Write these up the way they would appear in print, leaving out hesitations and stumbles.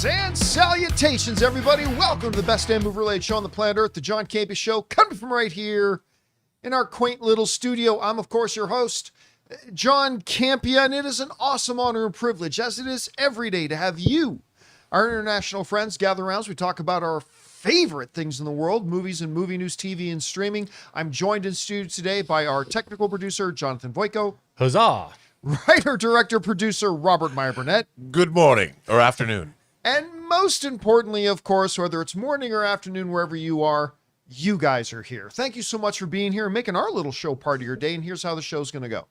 Greetings and salutations, everybody. Welcome to the best damn movie-related show on the planet Earth, the John Campea Show, coming from right here in our quaint little studio. I'm, of course, your host, John Campea, and it is an awesome honor and privilege, as it is every day, to have you, our international friends, gather around as we talk about our favorite things in the world, movies and movie news, TV and streaming. I'm joined in studio today by our technical producer, Jonathan Voico. Huzzah! Writer, director, producer, Robert Meyer Burnett. Good morning or afternoon. And most importantly, of course, whether it's morning or afternoon, wherever you are, you guys are here. Thank you so much for being here and making our little show part of your day. And here's how the show's going to go.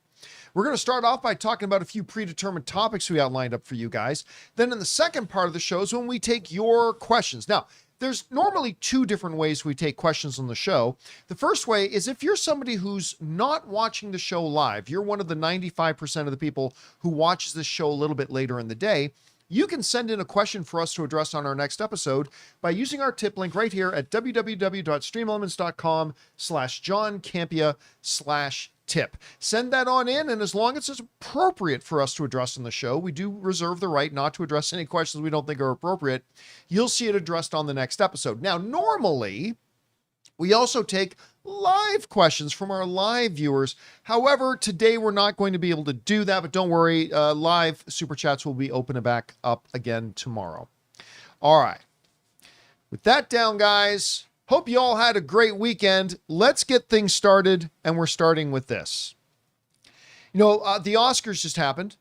We're going to start off by talking about a few predetermined topics we outlined up for you guys. Then in the second part of the show is when we take your questions. Now, there's normally two different ways we take questions on the show. The first way is if you're somebody who's not watching the show live, you're one of the 95% of the people who watches this show a little bit later in the day, you can send in a question for us to address on our next episode by using our tip link right here at www.streamelements.com/JohnCampea/tip. Send that on in, and as long as it's appropriate for us to address in the show, we do reserve the right not to address any questions we don't think are appropriate. You'll see it addressed on the next episode. Now, normally, we also take live questions from our live viewers. However, today we're not going to be able to do that, but don't worry, live super chats will be open back up again tomorrow. All right. With that down, guys, hope you all had a great weekend. Let's get things started, and we're starting with this. You know, the Oscars just happened,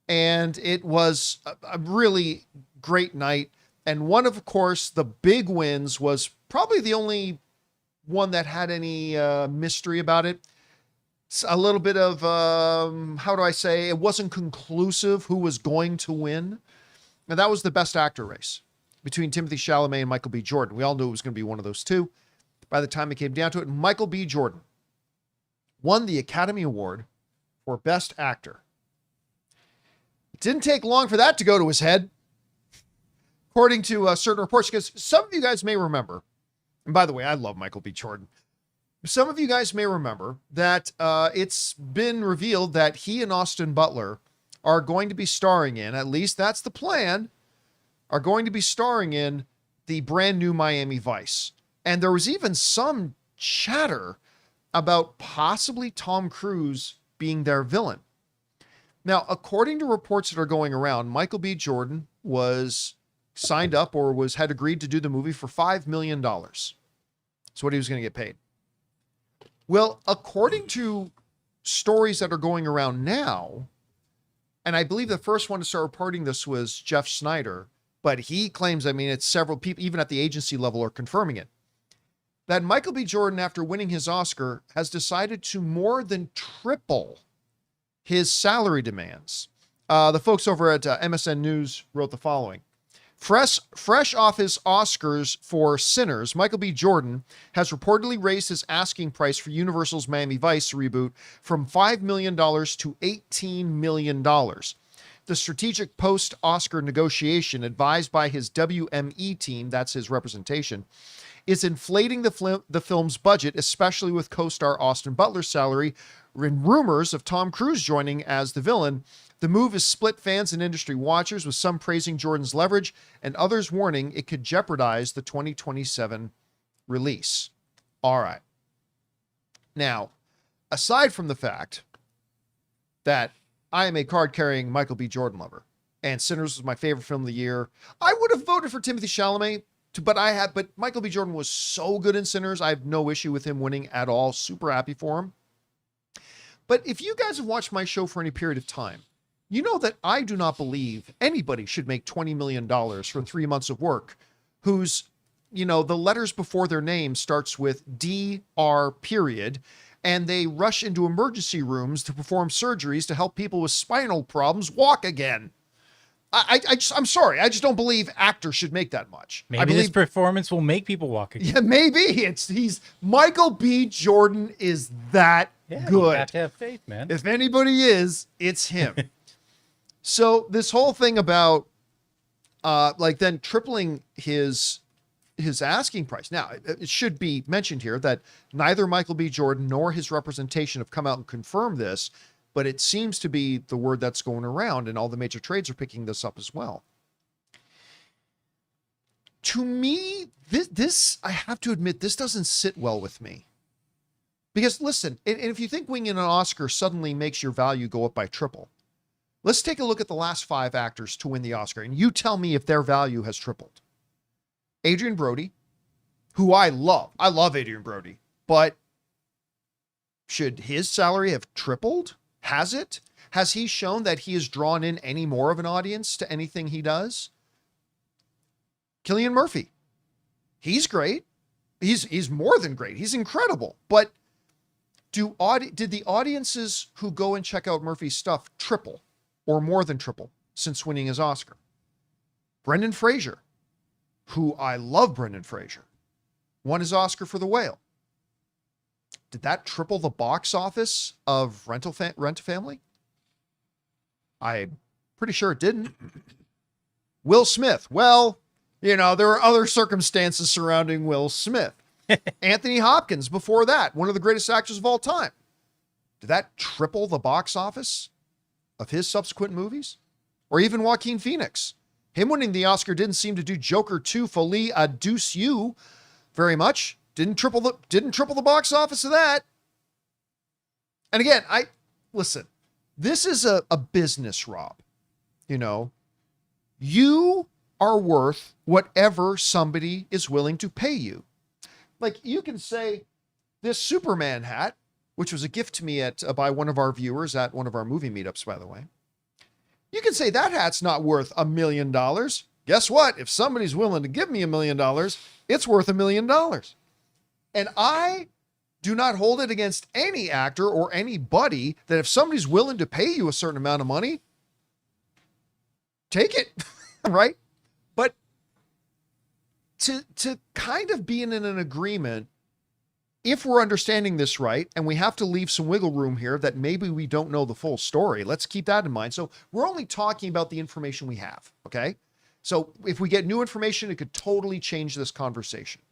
and it was a really great night. And one of course, the big wins was probably the only one that had any mystery about it. It's a little bit of, how do I say, it wasn't conclusive who was going to win. And that was the best actor race between Timothée Chalamet and Michael B. Jordan. We all knew it was going to be one of those two. By the time it came down to it, Michael B. Jordan won the Academy Award for Best Actor. It didn't take long for that to go to his head, according to certain reports, because some of you guys may remember, and by the way, I love Michael B. Jordan. Some of you guys may remember that it's been revealed that he and Austin Butler are going to be starring in, at least that's the plan, are going to be starring in the brand new Miami Vice. And there was even some chatter about possibly Tom Cruise being their villain. Now, according to reports that are going around, Michael B. Jordan was signed up or had agreed to do the movie for $5 million. That's what he was going to get paid. Well, according to stories that are going around now, and I believe the first one to start reporting this was Jeff Snyder, but he claims, I mean, it's several people, even at the agency level, are confirming it, that Michael B. Jordan, after winning his Oscar, has decided to more than triple his salary demands. The folks over at MSN News wrote the following. Fresh off his Oscars for Sinners, Michael B. Jordan has reportedly raised his asking price for Universal's Miami Vice reboot from $5 million to $18 million. The strategic post-Oscar negotiation advised by his WME team, that's his representation, is inflating the film's budget, especially with co-star Austin Butler's salary and rumors of Tom Cruise joining as the villain. The move has split fans and industry watchers, with some praising Jordan's leverage and others warning it could jeopardize the 2027 release. All right. Now, aside from the fact that I am a card-carrying Michael B. Jordan lover, and Sinners was my favorite film of the year, I would have voted for Timothée Chalamet, but Michael B. Jordan was so good in Sinners, I have no issue with him winning at all. Super happy for him. But if you guys have watched my show for any period of time, you know that I do not believe anybody should make $20 million for 3 months of work whose, you know, the letters before their name starts with DR period, and they rush into emergency rooms to perform surgeries to help people with spinal problems walk again. I'm sorry. I just don't believe actors should make that much. Maybe this performance will make people walk again. Yeah, maybe. He's Michael B. Jordan is that good. You have to have faith, man. If anybody is, it's him. So this whole thing about then tripling his asking price. Now, it should be mentioned here that neither Michael B. Jordan nor his representation have come out and confirmed this, but it seems to be the word that's going around, and all the major trades are picking this up as well. to me, this I have to admit, this doesn't sit well with me. Because listen, and if you think winning an Oscar suddenly makes your value go up by triple, let's take a look at the last 5 actors to win the Oscar, and you tell me if their value has tripled. Adrian Brody, who I love. I love Adrian Brody, but should his salary have tripled? Has it? Has he shown that he has drawn in any more of an audience to anything he does? Cillian Murphy. He's great. He's more than great. He's incredible. But did the audiences who go and check out Murphy's stuff triple or more than triple since winning his Oscar? Brendan Fraser, who I love Brendan Fraser, won his Oscar for The Whale. Did that triple the box office of Rent a Family? I'm pretty sure it didn't. Will Smith. Well, there are other circumstances surrounding Will Smith. Anthony Hopkins before that, one of the greatest actors of all time. Did that triple the box office of his subsequent movies? Or even Joaquin Phoenix. Him winning the Oscar didn't seem to do Joker 2 Folie à Deux Yeux very much. Didn't triple the box office of that. And again, listen, this is a business, Rob. You are worth whatever somebody is willing to pay you. Like you can say this Superman hat, which was a gift to me by one of our viewers at one of our movie meetups, by the way. You can say that hat's not worth $1 million. Guess what? If somebody's willing to give me $1 million, it's worth $1 million. And I do not hold it against any actor or anybody that if somebody's willing to pay you a certain amount of money, take it, right? But to kind of be in an agreement, if we're understanding this right, and we have to leave some wiggle room here that maybe we don't know the full story, let's keep that in mind. So we're only talking about the information we have, okay? So if we get new information, it could totally change this conversation.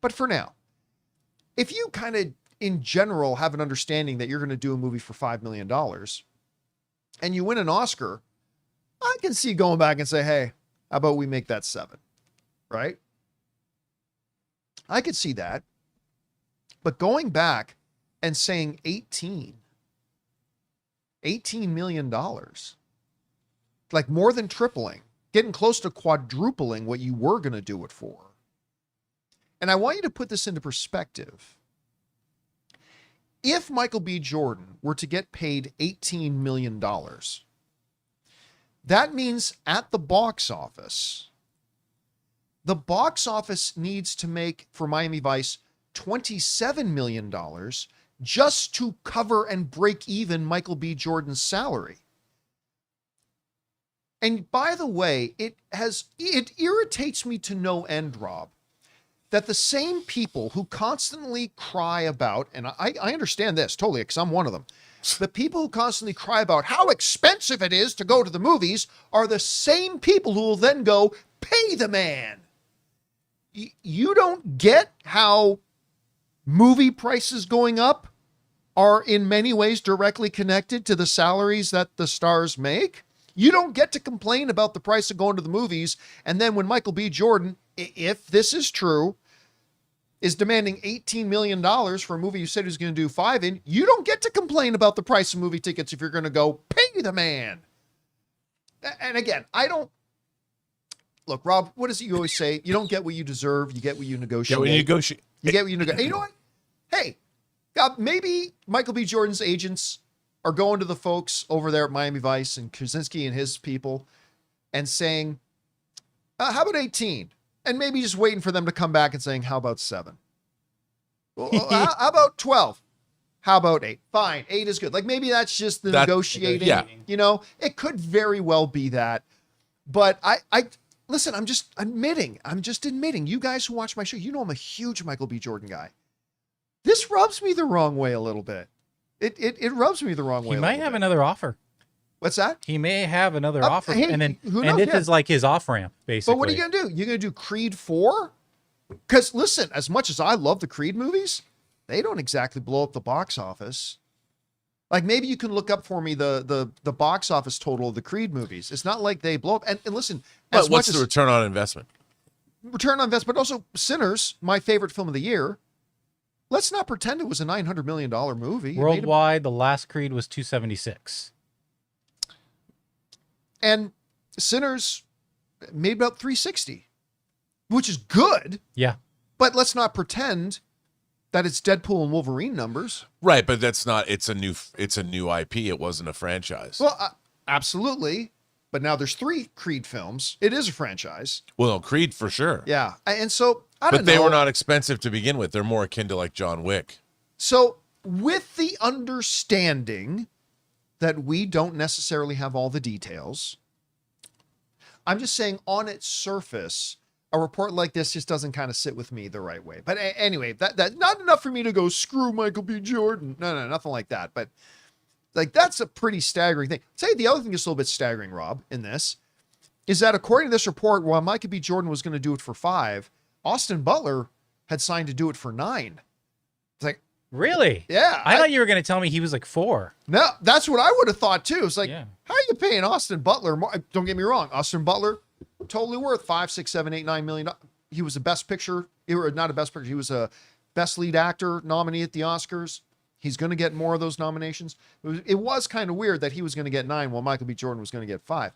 But for now, if you kind of, in general, have an understanding that you're going to do a movie for $5 million and you win an Oscar, I can see going back and say, hey, how about we make that 7, right? I could see that. But going back and saying $18 million, like more than tripling, getting close to quadrupling what you were going to do it for. And I want you to put this into perspective. If Michael B. Jordan were to get paid $18 million, that means at the box office needs to make, for Miami Vice, $27 million just to cover and break even Michael B. Jordan's salary. And by the way, it irritates me to no end, Rob, that the same people who constantly cry about, and I understand this totally because I'm one of them, the people who constantly cry about how expensive it is to go to the movies are the same people who will then go, pay the man. You don't get how movie prices going up are in many ways directly connected to the salaries that the stars make. You don't get to complain about the price of going to the movies. And then when Michael B. Jordan, if this is true, is demanding $18 million for a movie you said he was going to do 5 in, you don't get to complain about the price of movie tickets if you're going to go pay the man. And again, look, Rob, what is it you always say? You don't get what you deserve. You get what you negotiate. Yeah, when you negotiate. You get what you negotiate. You know what? Hey, maybe Michael B. Jordan's agents are going to the folks over there at Miami Vice and Krasinski and his people and saying, how about 18? And maybe just waiting for them to come back and saying, how about 7? Well, how about 12? How about 8? Fine, 8 is good. Like maybe that's just the negotiating. Yeah. It could very well be that. But I listen, I'm just admitting, you guys who watch my show, I'm a huge Michael B. Jordan guy. This rubs me the wrong way a little bit. It rubs me the wrong way. He might have another offer. What's that? He may have another offer, hey, and then who knows? this is like his off ramp, basically. But what are you gonna do? You're gonna do Creed 4? Because listen, as much as I love the Creed movies, they don't exactly blow up the box office. Like maybe you can look up for me the box office total of the Creed movies. It's not like they blow up. And listen, But what's the return on investment? return on investment, but also Sinners, my favorite film of the year. Let's not pretend it was a $900 million movie. Worldwide, the last Creed was 276. And Sinners made about 360, which is good. Yeah. But let's not pretend that it's Deadpool and Wolverine numbers. Right, but that's not. It's a new IP. It wasn't a franchise. Well, absolutely. But now there's 3 Creed films. It is a franchise. Well, no, Creed for sure. Yeah. And so I don't know. But they were not expensive to begin with. They're more akin to like John Wick. So with the understanding that we don't necessarily have all the details, I'm just saying on its surface, a report like this just doesn't kind of sit with me the right way. But anyway, that not enough for me to go screw Michael B. Jordan. No, nothing like that. But like, that's a pretty staggering thing. I'll tell you the other thing that's a little bit staggering, Rob, in this, is that according to this report, while Michael B. Jordan was going to do it for 5, Austin Butler had signed to do it for 9. It's like, Really? yeah. I thought you were going to tell me he was like 4. No, that's what I would have thought too. It's like, Yeah. how are you paying Austin Butler more? Don't get me wrong. Austin Butler, totally worth 5, 6, 7, 8, $9 million. He was a best picture, or not a best picture. He was a best lead actor nominee at the Oscars. He's going to get more of those nominations. It was kind of weird that he was going to get 9 while Michael B. Jordan was going to get 5.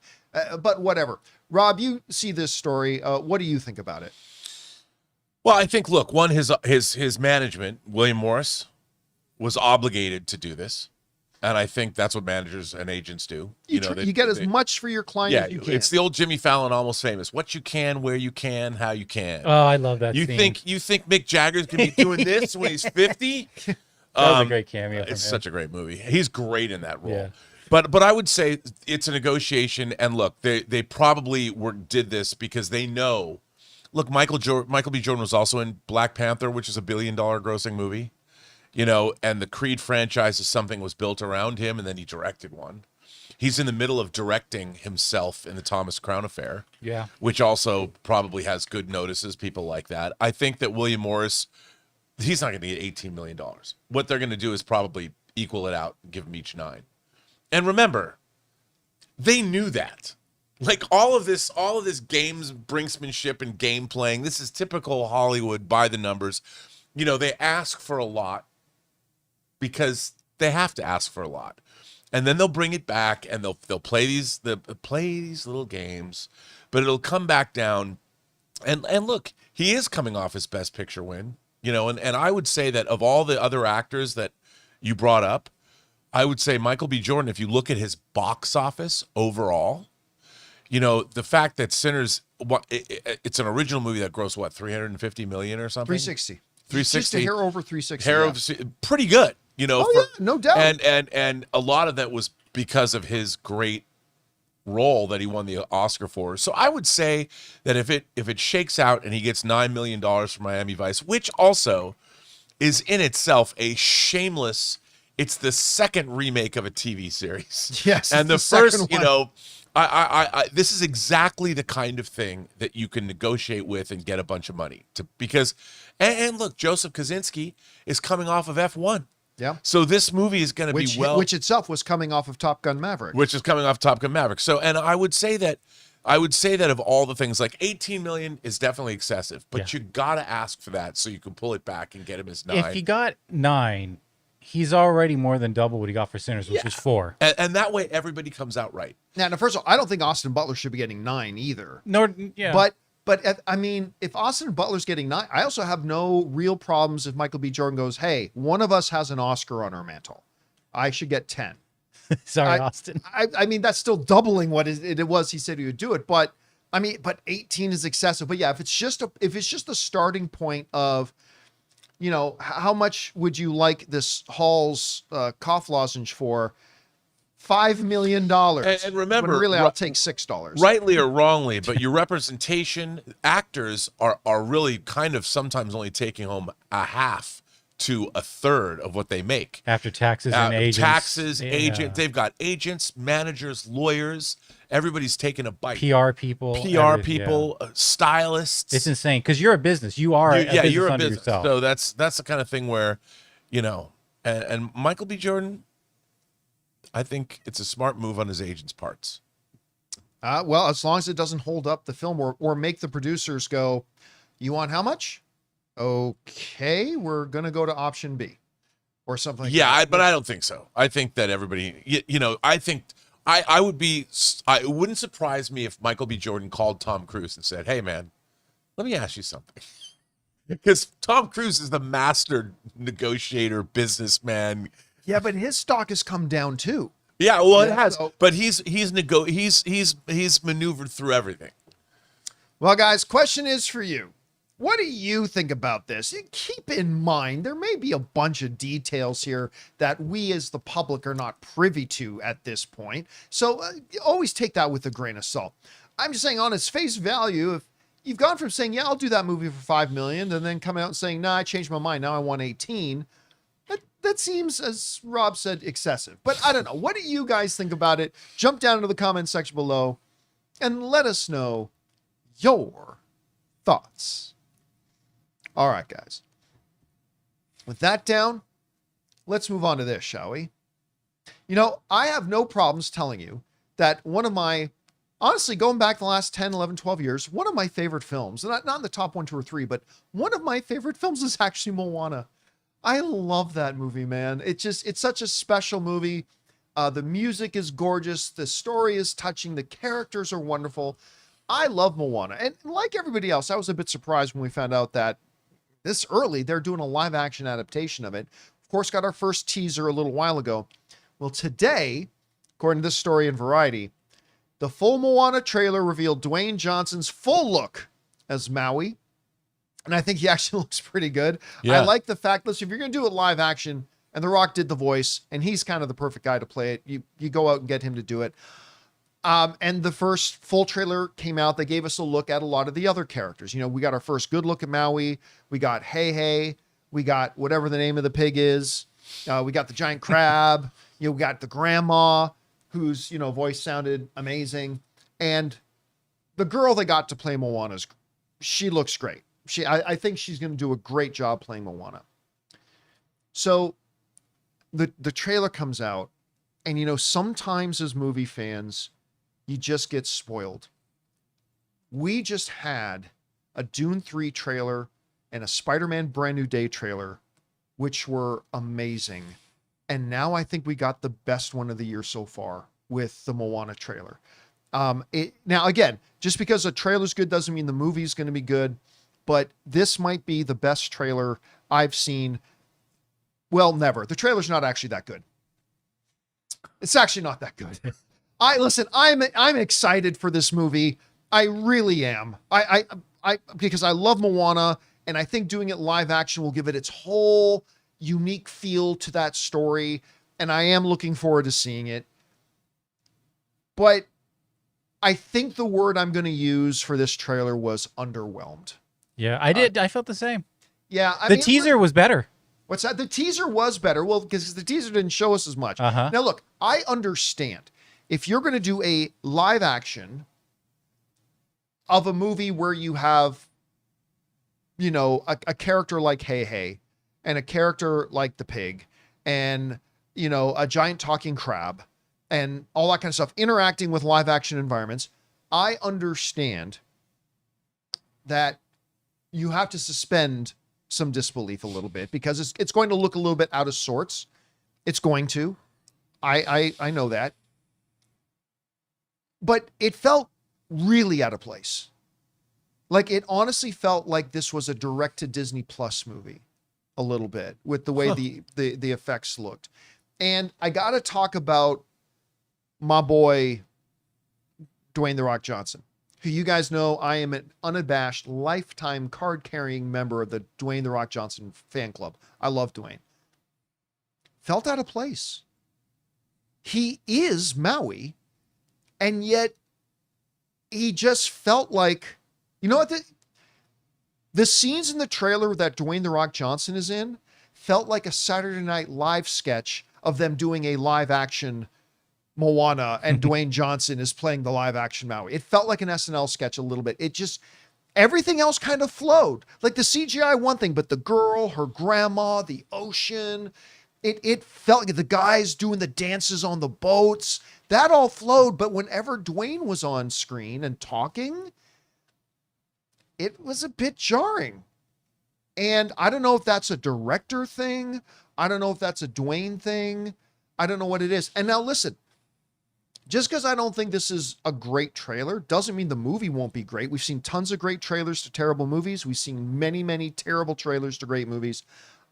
But whatever. Rob, you see this story. What do you think about it? Well, I think, look, one, his management, William Morris, was obligated to do this. And I think that's what managers and agents do. You get as much for your client as you can. It's the old Jimmy Fallon, Almost Famous. What you can, where you can, how you can. Oh, I love that You scene. think Mick Jagger's going to be doing this when he's 50? That was a great cameo from him. It's such a great movie. He's great in that role. Yeah. But I would say it's a negotiation. And look, they probably did this because they know. Look, Michael B. Jordan was also in Black Panther, which is a $1 billion grossing movie. And the Creed franchise is something was built around him, and then he directed one. He's in the middle of directing himself in the Thomas Crown Affair. Yeah. Which also probably has good notices, people like that. I think that William Morris, he's not going to get $18 million. What they're going to do is probably equal it out and give them each 9. And remember, they knew that. Like all of this games brinksmanship and game playing, this is typical Hollywood by the numbers. They ask for a lot because they have to ask for a lot. And then they'll bring it back and they'll play these little games, but it'll come back down. And look, he is coming off his Best Picture win, and I would say that of all the other actors that you brought up, I would say Michael B. Jordan, if you look at his box office overall, the fact that Sinners, it's an original movie that grossed what, 350 million or something? 360. 360. Just a hair over 360. Pretty good, yeah, no doubt. And a lot of that was because of his great role that he won the Oscar for. So I would say that if it shakes out and he gets $9 million for Miami Vice, which also is in itself a shameless, it's the second remake of a TV series. Yes, and the second first, one. I this is exactly the kind of thing that you can negotiate with and get a bunch of money because look, Joseph Kosinski is coming off of F1. Yeah. So this movie is going to be which itself was coming off of Top Gun Maverick. Which is coming off Top Gun Maverick. So, and I would say that of all the things, like 18 million is definitely excessive, but you got to ask for that so you can pull it back and get him his 9. If he got 9, he's already more than double what he got for Sinners, which was 4. And that way everybody comes out right. Now, first of all, I don't think Austin Butler should be getting 9 either. Yeah. But I mean, if Austin Butler's getting 9, I also have no real problems if Michael B. Jordan goes, hey, one of us has an Oscar on our mantle. I should get 10. Sorry, Austin. I mean, that's still doubling what it was he said he would do it. But I mean, but 18 is excessive. But yeah, if it's just a starting point of, how much would you like this Hall's cough lozenge for? $5 million. And remember, when really, I'll take $6. Rightly or wrongly, but your representation, actors are really kind of sometimes only taking home a half to a third of what they make. After taxes and agents. Agent. They've got agents, managers, lawyers. Everybody's taking a bite. PR people. Stylists. It's insane because you're a business. You are a business you're a unto business. yourself. So that's the kind of thing where, and Michael B. Jordan, I think it's a smart move on his agent's parts. Well, as long as it doesn't hold up the film or make the producers go, you want how much? Okay, we're going to go to option B or something like that. But I don't think so. I think that everybody, I think I would be, it wouldn't surprise me if Michael B. Jordan called Tom Cruise and said, hey, man, let me ask you something. Because Tom Cruise is the master negotiator, businessman. Yeah, but his stock has come down too. Yeah, well, it Yeah, has, so- but he's maneuvered through everything. Well, guys, question is for you. What do you think about this? Keep in mind, there may be a bunch of details here that we as the public are not privy to at this point. So always take that with a grain of salt. I'm just saying on its face value, if you've gone from saying, yeah, I'll do that movie for $5 million and then coming out and saying, nah, I changed my mind. Now I want 18. That seems, as Rob said, excessive. But I don't know. What do you guys think about it? Jump down into the comment section below and let us know your thoughts. All right, guys. With that down, let's move on to this, shall we? I have no problems telling you that one of my, honestly, going back the last 10, 11, 12 years, one of my favorite films, not in the top 1, 2, or 3, but one of my favorite films is actually Moana. I love that movie, man. It's such a special movie. The music is gorgeous. The story is touching. The characters are wonderful. I love Moana. And like everybody else, I was a bit surprised when we found out that this early, they're doing a live action adaptation of it. Of course, got our first teaser a little while ago. Well, today, according to this story in Variety, the full Moana trailer revealed Dwayne Johnson's full look as Maui. And I think he actually looks pretty good. Yeah. I like the fact, listen, if you're going to do it live action, and The Rock did the voice, and he's kind of the perfect guy to play it, you go out and get him to do it. And the first full trailer came out. They gave us a look at a lot of the other characters. We got our first good look at Maui. We got Hey Hey. We got whatever the name of the pig is. We got the giant crab. We got the grandma, whose voice sounded amazing. And the girl they got to play Moana, she looks great. I think she's going to do a great job playing Moana. So the trailer comes out, and sometimes as movie fans, you just get spoiled. We just had a Dune 3 trailer and a Spider-Man Brand New Day trailer, which were amazing. And now I think we got the best one of the year so far with the Moana trailer. Now, again, just because a trailer's good doesn't mean the movie's going to be good, but this might be the best trailer I've seen. Well, never. The trailer's not actually that good. It's actually not that good. I'm excited for this movie. I really am. I because I love Moana, and I think doing it live action will give it its whole unique feel to that story, and I am looking forward to seeing it. But I think the word I'm going to use for this trailer was underwhelmed. Yeah, I did. I felt the same. Yeah, The teaser was better. What's that? The teaser was better. Well, because the teaser didn't show us as much. Uh-huh. Now, look, I understand. If you're going to do a live action of a movie where you have, a character like Hey Hey and a character like the pig and, a giant talking crab and all that kind of stuff interacting with live action environments, I understand that you have to suspend some disbelief a little bit because it's going to look a little bit out of sorts. It's going to. I know that. But it felt really out of place. Like it honestly felt like this was a direct to Disney Plus movie a little bit with the way the effects looked. And I got to talk about my boy, Dwayne "The Rock" Johnson, who you guys know I am an unabashed lifetime card carrying member of the Dwayne "The Rock" Johnson fan club. I love Dwayne. Felt out of place. He is Maui, and yet he just felt like, the scenes in the trailer that Dwayne "The Rock" Johnson is in felt like a Saturday Night Live sketch of them doing a live action Moana and Dwayne Johnson is playing the live action Maui. It felt like an SNL sketch a little bit. It just, everything else kind of flowed. Like the CGI one thing, but the girl, her grandma, the ocean, It felt like the guys doing the dances on the boats, that all flowed. But whenever Dwayne was on screen and talking, it was a bit jarring. And I don't know if that's a director thing. I don't know if that's a Dwayne thing. I don't know what it is. And now listen, just because I don't think this is a great trailer doesn't mean the movie won't be great. We've seen tons of great trailers to terrible movies. We've seen many, many terrible trailers to great movies.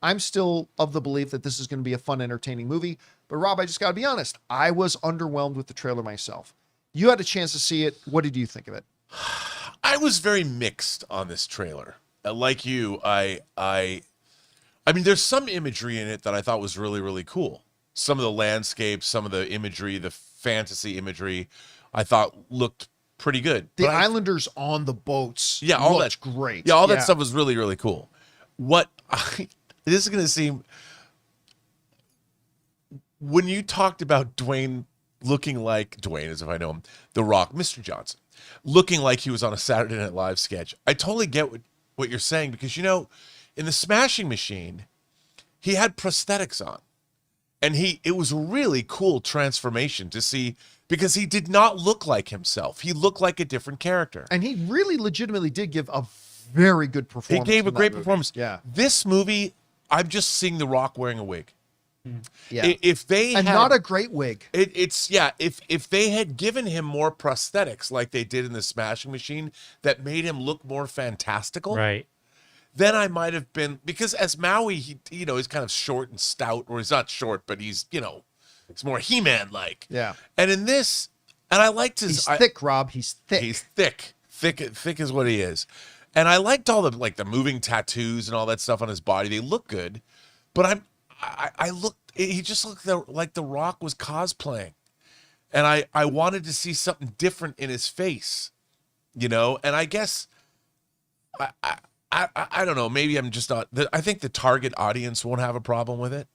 I'm still of the belief that this is going to be a fun, entertaining movie. But Rob, I just got to be honest. I was underwhelmed with the trailer myself. You had a chance to see it. What did you think of it? I was very mixed on this trailer. Like you, I mean, there's some imagery in it that I thought was really, really cool. Some of the landscapes, some of the imagery, the fantasy imagery, I thought looked pretty good. The Islanders on the boats, yeah, all looked that great. Yeah, all that stuff was really, really cool. This is going to seem, when you talked about Dwayne looking like Dwayne, as if I know him, The Rock, Mr. Johnson, looking like he was on a Saturday Night Live sketch. I totally get what you're saying, because, you know, in the Smashing Machine, he had prosthetics on. And it was a really cool transformation to see, because he did not look like himself. He looked like a different character. And he really legitimately did give a very good performance. He gave a great performance. Yeah. This movie, I'm just seeing The Rock wearing a wig. Yeah. If they and had, not a great wig. If they had given him more prosthetics like they did in the Smashing Machine that made him look more fantastical, Right. then I might have been, because as Maui, he's kind of short and stout, or he's not short, but he's he's more He-Man like. Yeah. And in this, and I liked his. He's thick, Rob. He's thick. He's thick is what he is. And I liked all the moving tattoos and all that stuff on his body. They look good, but he just looked like The Rock was cosplaying. And I wanted to see something different in his face, and I guess I don't know, maybe I'm just not, I think the target audience won't have a problem with it,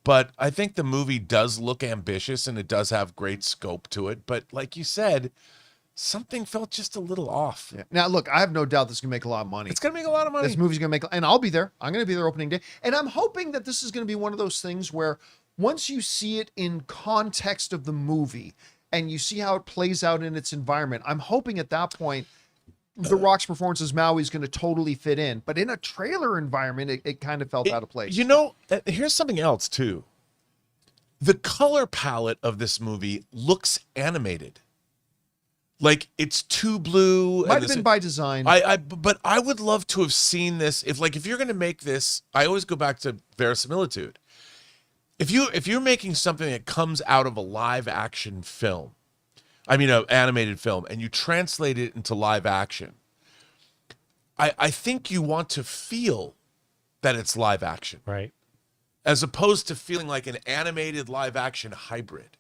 but I think the movie does look ambitious and it does have great scope to it. But like you said, something felt just a little off. Yeah. Now, look, I have no doubt this is going to make a lot of money. It's going to make a lot of money. This movie's going to make, and I'll be there. I'm going to be there opening day. And I'm hoping that this is going to be one of those things where once you see it in context of the movie and you see how it plays out in its environment, I'm hoping at that point, The Rock's performance as Maui is going to totally fit in. But in a trailer environment, it kind of felt out of place. Here's something else too. The color palette of this movie looks animated. Like it's too blue. Might have been by design. But I would love to have seen this. If you're going to make this, I always go back to verisimilitude. If you're making something that comes out of a live action film, an animated film, and you translate it into live action, I think you want to feel that it's live action. Right. As opposed to feeling like an animated live action hybrid.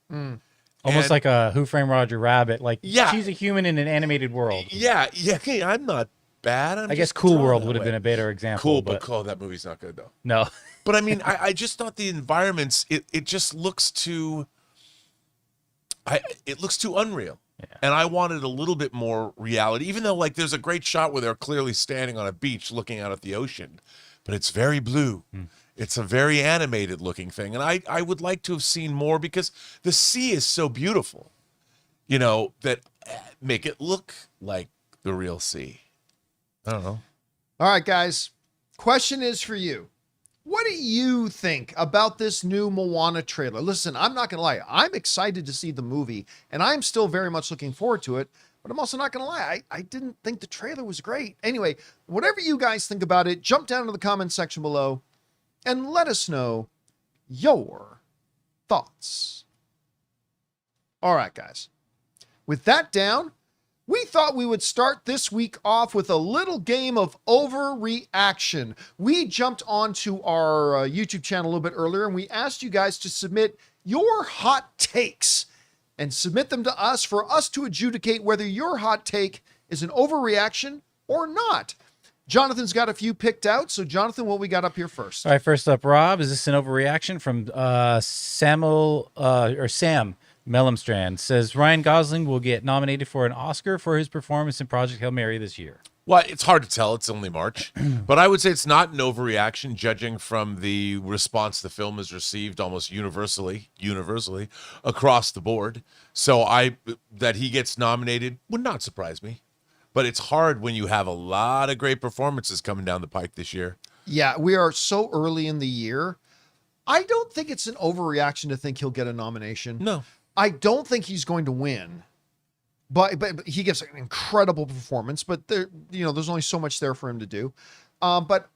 Almost like a Who Framed Roger Rabbit. Like, Yeah. she's a human in an animated world. Yeah, hey, I'm not bad. I guess Cool World would have been a better example. Cool, but that movie's not good though. No. But I just thought the environments, it just looks too, it looks too unreal. Yeah. And I wanted a little bit more reality, even though there's a great shot where they're clearly standing on a beach looking out at the ocean, but it's very blue. It's a very animated looking thing. And I would like to have seen more, because the sea is so beautiful, that make it look like the real sea. I don't know. All right, guys. Question is for you. What do you think about this new Moana trailer? Listen, I'm not going to lie. I'm excited to see the movie, and I'm still very much looking forward to it. But I'm also not going to lie. I didn't think the trailer was great. Anyway, whatever you guys think about it, jump down to the comment section below and let us know your thoughts. All right, guys. With that down, we thought we would start this week off with a little game of overreaction. We jumped onto our YouTube channel a little bit earlier, and we asked you guys to submit your hot takes and submit them to us for us to adjudicate whether your hot take is an overreaction or not. Jonathan's got a few picked out. So Jonathan, what we got up here first? All right, first up, Rob, is this an overreaction from Sam Mellemstrand? Says Ryan Gosling will get nominated for an Oscar for his performance in Project Hail Mary this year. Well, it's hard to tell. It's only March. But I would say it's not an overreaction, judging from the response the film has received almost universally across the board. So that he gets nominated would not surprise me. But it's hard when you have a lot of great performances coming down the pike this year. Yeah, we are so early in the year. I don't think it's an overreaction to think he'll get a nomination. No. I don't think he's going to win. But he gives an incredible performance, but there's only so much there for him to do. But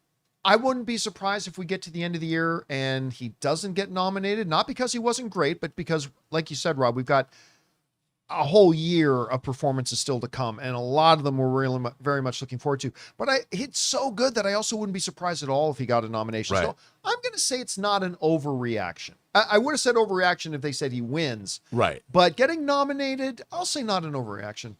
I wouldn't be surprised if we get to the end of the year and he doesn't get nominated, not because he wasn't great, but because, like you said, Rob, we've got a whole year of performances still to come, and a lot of them we're really very much looking forward to. But it's so good that I also wouldn't be surprised at all if he got a nomination. Right. So I'm going to say it's not an overreaction. I would have said overreaction if they said he wins. Right. But getting nominated, I'll say not an overreaction.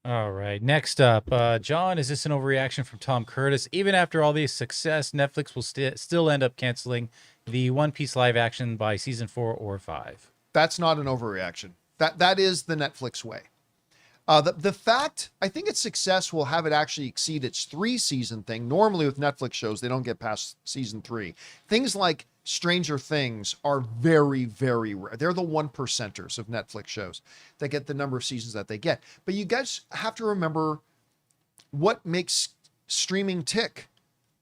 All right. Next up, John, is this an overreaction from Tom Curtis? Even after all this success, Netflix will still end up canceling the One Piece live action by season 4 or 5. That's not an overreaction. That is the Netflix way. The fact, I think its success will have it actually exceed its 3-season thing. Normally with Netflix shows, they don't get past season 3. Things like Stranger Things are very, very rare. They're the 1%ers of Netflix shows that get the number of seasons that they get. But you guys have to remember what makes streaming tick.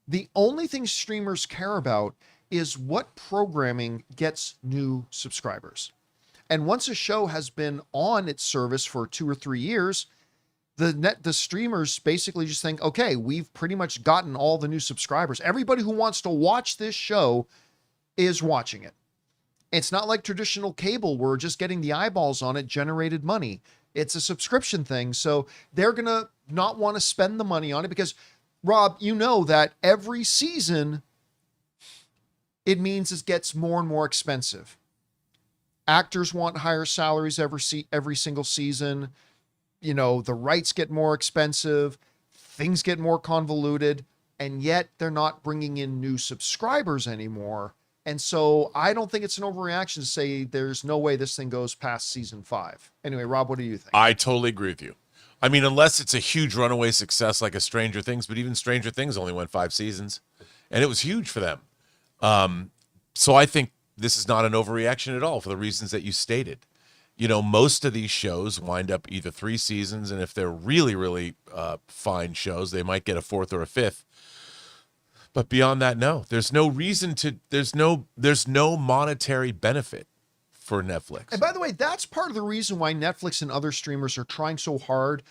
The only thing streamers care about is what programming gets new subscribers. And once a show has been on its service for 2 or 3 years, the streamers basically just think, okay, we've pretty much gotten all the new subscribers. Everybody who wants to watch this show is watching it. It's not like traditional cable where just getting the eyeballs on it generated money. It's a subscription thing. So they're going to not want to spend the money on it because, Rob, you know that every season, it means it gets more and more expensive. Actors want higher salaries every single season. The rights get more expensive. Things get more convoluted. And yet they're not bringing in new subscribers anymore. And so I don't think it's an overreaction to say there's no way this thing goes past season 5. Anyway, Rob, what do you think? I totally agree with you. I mean, unless it's a huge runaway success like a Stranger Things, but even Stranger Things only went 5 seasons. And it was huge for them. So I think this is not an overreaction at all for the reasons that you stated. Most of these shows wind up either 3 seasons, and if they're really, really fine shows, they might get a 4th or a 5th. But beyond that, no. There's no reason to. There's no monetary benefit for Netflix. And by the way, that's part of the reason why Netflix and other streamers are trying so hard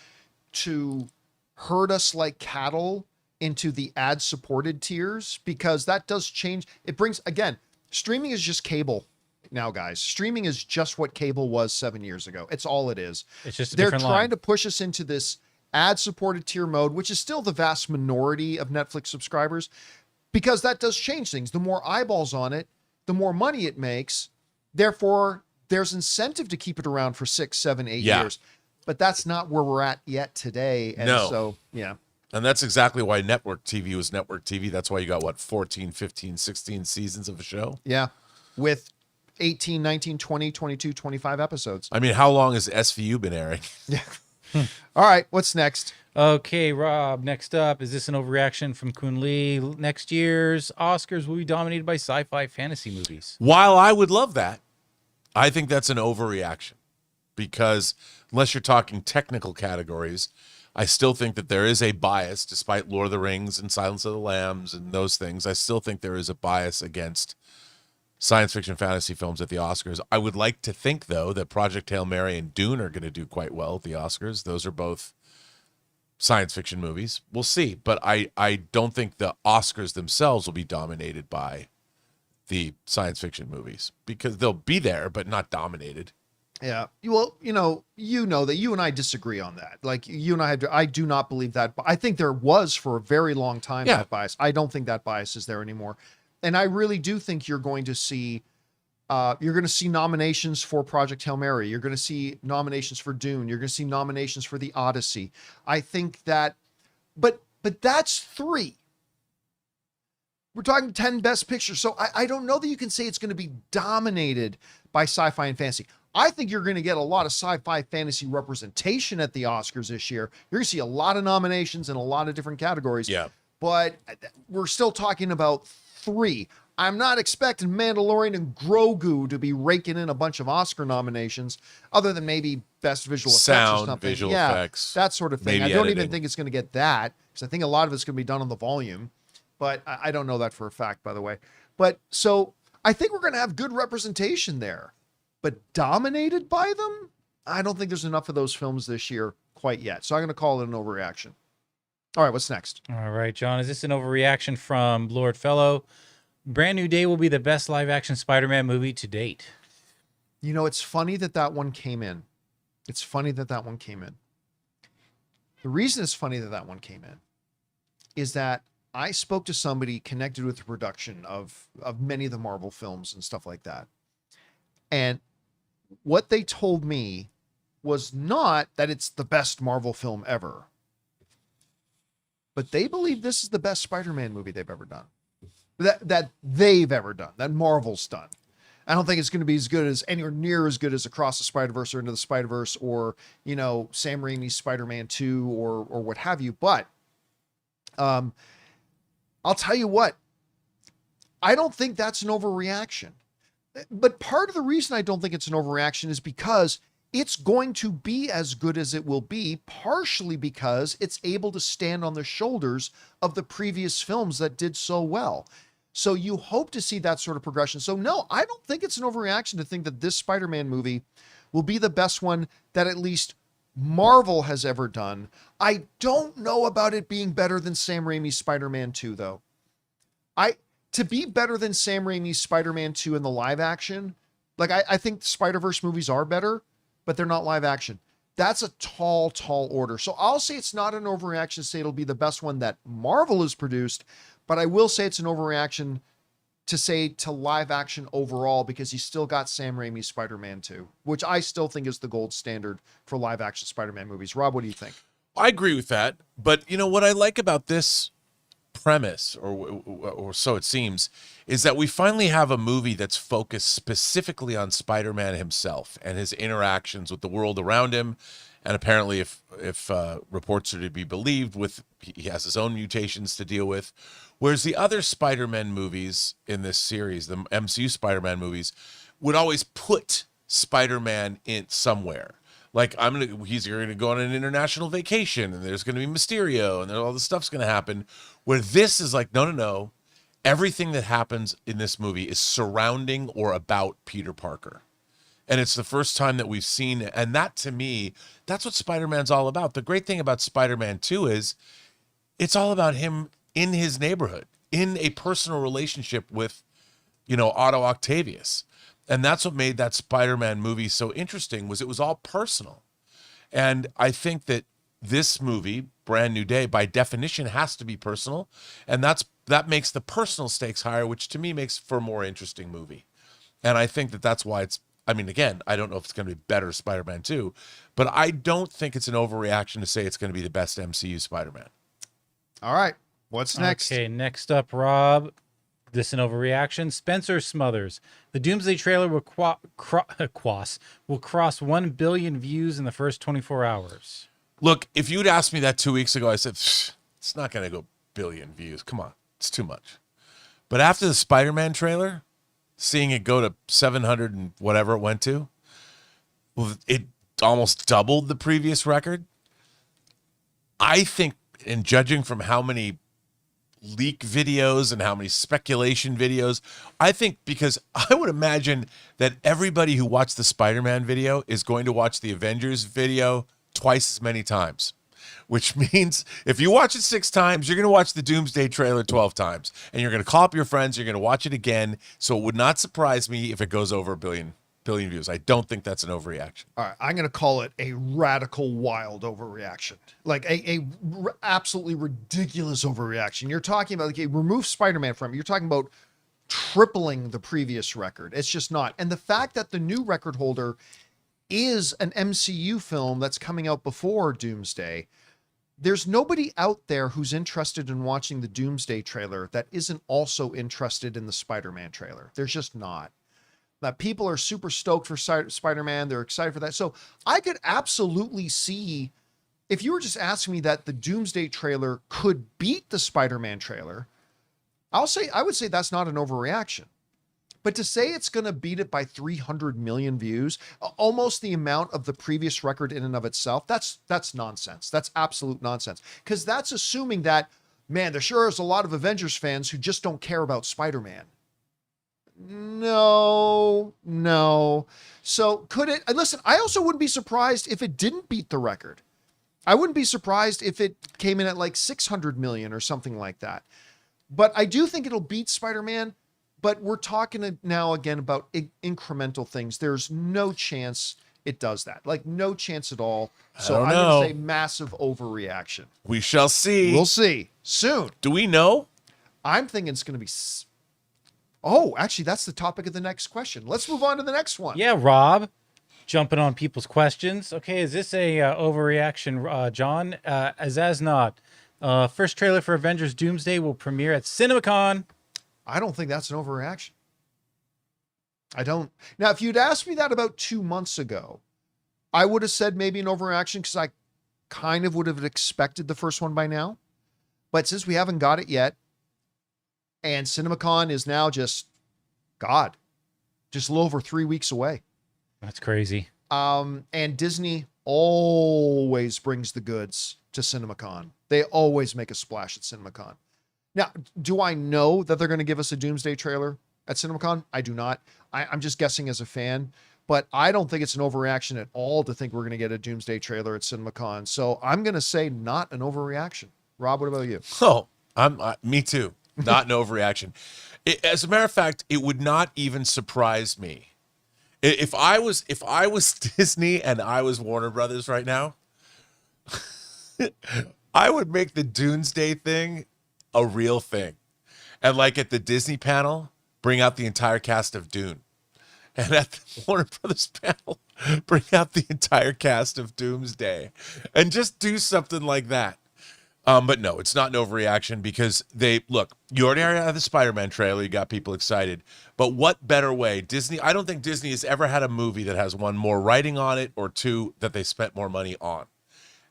to herd us like cattle into the ad-supported tiers, because that does change. It brings, again, streaming is just cable now, guys. Streaming is just what cable was 7 years ago. It's all it is. It's just they're different trying line. to push us into this ad-supported tier mode, which is still the vast minority of Netflix subscribers, because that does change things. The more eyeballs on it, the more money it makes. Therefore, there's incentive to keep it around for 6, 7, 8 years. But that's not where we're at yet today. And so, yeah. And that's exactly why network TV was network TV. That's why you got, 14, 15, 16 seasons of a show? Yeah. With 18, 19, 20, 22, 25 episodes. I mean, how long has SVU been airing? Yeah. All right. What's next? Okay, Rob, next up, is this an overreaction from Kun Lee? Next year's Oscars will be dominated by sci-fi fantasy movies. While I would love that, I think that's an overreaction, because unless you're talking technical categories, I still think that there is a bias, despite Lord of the Rings and Silence of the Lambs and those things. I still think there is a bias against science fiction fantasy films at the Oscars. I would like to think, though, that Project Hail Mary and Dune are going to do quite well at the Oscars. Those are both science fiction movies. We'll see. But I don't think the Oscars themselves will be dominated by the science fiction movies, because they'll be there, but not dominated. Yeah. Well, you know that you and I disagree on that. Like, you and I do not believe that. But I think there was for a very long time that bias. I don't think that bias is there anymore. And I really do think you're going to see nominations for Project Hail Mary. You're going to see nominations for Dune. You're going to see nominations for The Odyssey. I think that, but that's 3. We're talking 10 best pictures. So I don't know that you can say it's going to be dominated by sci-fi and fantasy. I think you're going to get a lot of sci-fi fantasy representation at the Oscars this year. You're going to see a lot of nominations in a lot of different categories. Yeah. But we're still talking about 3. I'm not expecting Mandalorian and Grogu to be raking in a bunch of Oscar nominations, other than maybe best visual effects or Sound, something. visual yeah, effects, that sort of thing. maybe I don't editing. even think it's going to get that, because I think a lot of it's going to be done on the volume. But I don't know that for a fact, by the way. But so I think we're going to have good representation there. But dominated by them, I don't think there's enough of those films this year quite yet. So I'm going to call it an overreaction. All right, what's next? All right, John, is this an overreaction from Lord Fellow? Brand New Day will be the best live-action Spider-Man movie to date. You know, it's funny that that one came in. It's funny that that one came in. The reason it's funny that that one came in is that I spoke to somebody connected with the production of many of the Marvel films and stuff like that. And what they told me was not that it's the best Marvel film ever, but they believe this is the best Spider-Man movie they've ever done. That they've ever done, that Marvel's done. I don't think it's going to be as good as, anywhere near as good as Across the Spider-Verse or Into the Spider-Verse or, you know, Sam Raimi's Spider-Man 2 or what have you. But I'll tell you what, I don't think that's an overreaction. But part of the reason I don't think it's an overreaction is because it's going to be as good as it will be, partially because it's able to stand on the shoulders of the previous films that did so well. So you hope to see that sort of progression. So no, I don't think it's an overreaction to think that this Spider-Man movie will be the best one that at least Marvel has ever done. I don't know about it being better than Sam Raimi's Spider-Man 2, though. To be better than Sam Raimi's Spider-Man 2 in the live action, like I think the Spider-Verse movies are better, but they're not live action. That's a tall order. So I'll say it's not an overreaction to say it'll be the best one that Marvel has produced, but I will say it's an overreaction to say to live action overall, because you still got Sam Raimi's Spider-Man 2, which I still think is the gold standard for live action Spider-Man movies. Rob, what do you think? I agree with that. But you know what I like about this premise, or so it seems, is that we finally have a movie that's focused specifically on Spider-Man himself and his interactions with the world around him. And apparently, if reports are to be believed, he has his own mutations to deal with. Whereas the other Spider-Man movies in this series, the MCU Spider-Man movies, would always put Spider-Man in somewhere. Like he's going to go on an international vacation, and there's going to be Mysterio, and all this stuff's going to happen. Where this is like, no. Everything that happens in this movie is surrounding or about Peter Parker. And it's the first time that we've seen it. And that, to me, that's what Spider-Man's all about. The great thing about Spider-Man 2 is it's all about him in his neighborhood, in a personal relationship with, Otto Octavius. And that's what made that Spider-Man movie so interesting, was it was all personal. And I think that this movie, Brand New Day, by definition has to be personal. And that makes the personal stakes higher, which to me makes for a more interesting movie. And I think that that's why again, I don't know if it's going to be better Spider-Man 2, but I don't think it's an overreaction to say it's going to be the best MCU Spider-Man. All right. What's next? Okay, next up, Rob. This an overreaction. Spencer Smothers. The Doomsday trailer will cross 1 billion views in the first 24 hours. Look, if you'd asked me that 2 weeks ago, I said, it's not going to go billion views. Come on, it's too much. But after the Spider-Man trailer, seeing it go to 700 and whatever it went to, well, it almost doubled the previous record. I think, in judging from how many leak videos and how many speculation videos, I think, because I would imagine that everybody who watched the Spider-Man video is going to watch the Avengers video twice as many times, which means if you watch it 6 times, you're going to watch the Doomsday trailer 12 times, and you're going to call up your friends, you're going to watch it again. So it would not surprise me if it goes over a billion views. I don't think that's an overreaction. All right, I'm going to call it a radical, wild overreaction, like a absolutely ridiculous overreaction. You're talking about, remove Spider-Man from it. You're talking about tripling the previous record. It's just not. And the fact that the new record holder is an MCU film that's coming out before Doomsday, there's nobody out there who's interested in watching the Doomsday trailer that isn't also interested in the Spider-Man trailer. There's just not. that people are super stoked for Spider-Man. They're excited for that. So I could absolutely see, if you were just asking me that the Doomsday trailer could beat the Spider-Man trailer, I would say that's not an overreaction. But to say it's going to beat it by 300 million views, almost the amount of the previous record in and of itself, that's nonsense. That's absolute nonsense. Because that's assuming that, man, there sure is a lot of Avengers fans who just don't care about Spider-Man. No. So could it? Listen, I also wouldn't be surprised if it didn't beat the record. I wouldn't be surprised if it came in at like 600 million or something like that. But I do think it'll beat Spider-Man. But we're talking now again about incremental things. There's no chance it does that. Like no chance at all. So I'm going to say massive overreaction. We shall see. We'll see soon. Do we know? I'm thinking it's going to be... Oh, actually, that's the topic of the next question. Let's move on to the next one. Yeah, Rob, jumping on people's questions. Okay, is this a overreaction, John? As not, first trailer for Avengers Doomsday will premiere at CinemaCon. I don't think that's an overreaction. I don't. Now, if you'd asked me that about 2 months ago, I would have said maybe an overreaction because I kind of would have expected the first one by now. But since we haven't got it yet, and CinemaCon is now just a little over 3 weeks away. That's crazy. And Disney always brings the goods to CinemaCon. They always make a splash at CinemaCon. Now, do I know that they're going to give us a Doomsday trailer at CinemaCon? I do not. I'm just guessing as a fan, but I don't think it's an overreaction at all to think we're going to get a Doomsday trailer at CinemaCon. So I'm going to say not an overreaction. Rob, what about you? Oh, me too. Not an overreaction. As a matter of fact, it would not even surprise me if I was Disney and I was Warner Brothers right now. I would make the Doomsday thing a real thing, and like at the Disney panel, bring out the entire cast of Dune, and at the Warner Brothers panel, bring out the entire cast of Doomsday, and just do something like that. But no, it's not an overreaction because you already have the Spider-Man trailer, you got people excited, but what better way? I don't think Disney has ever had a movie that has one more writing on it or two that they spent more money on,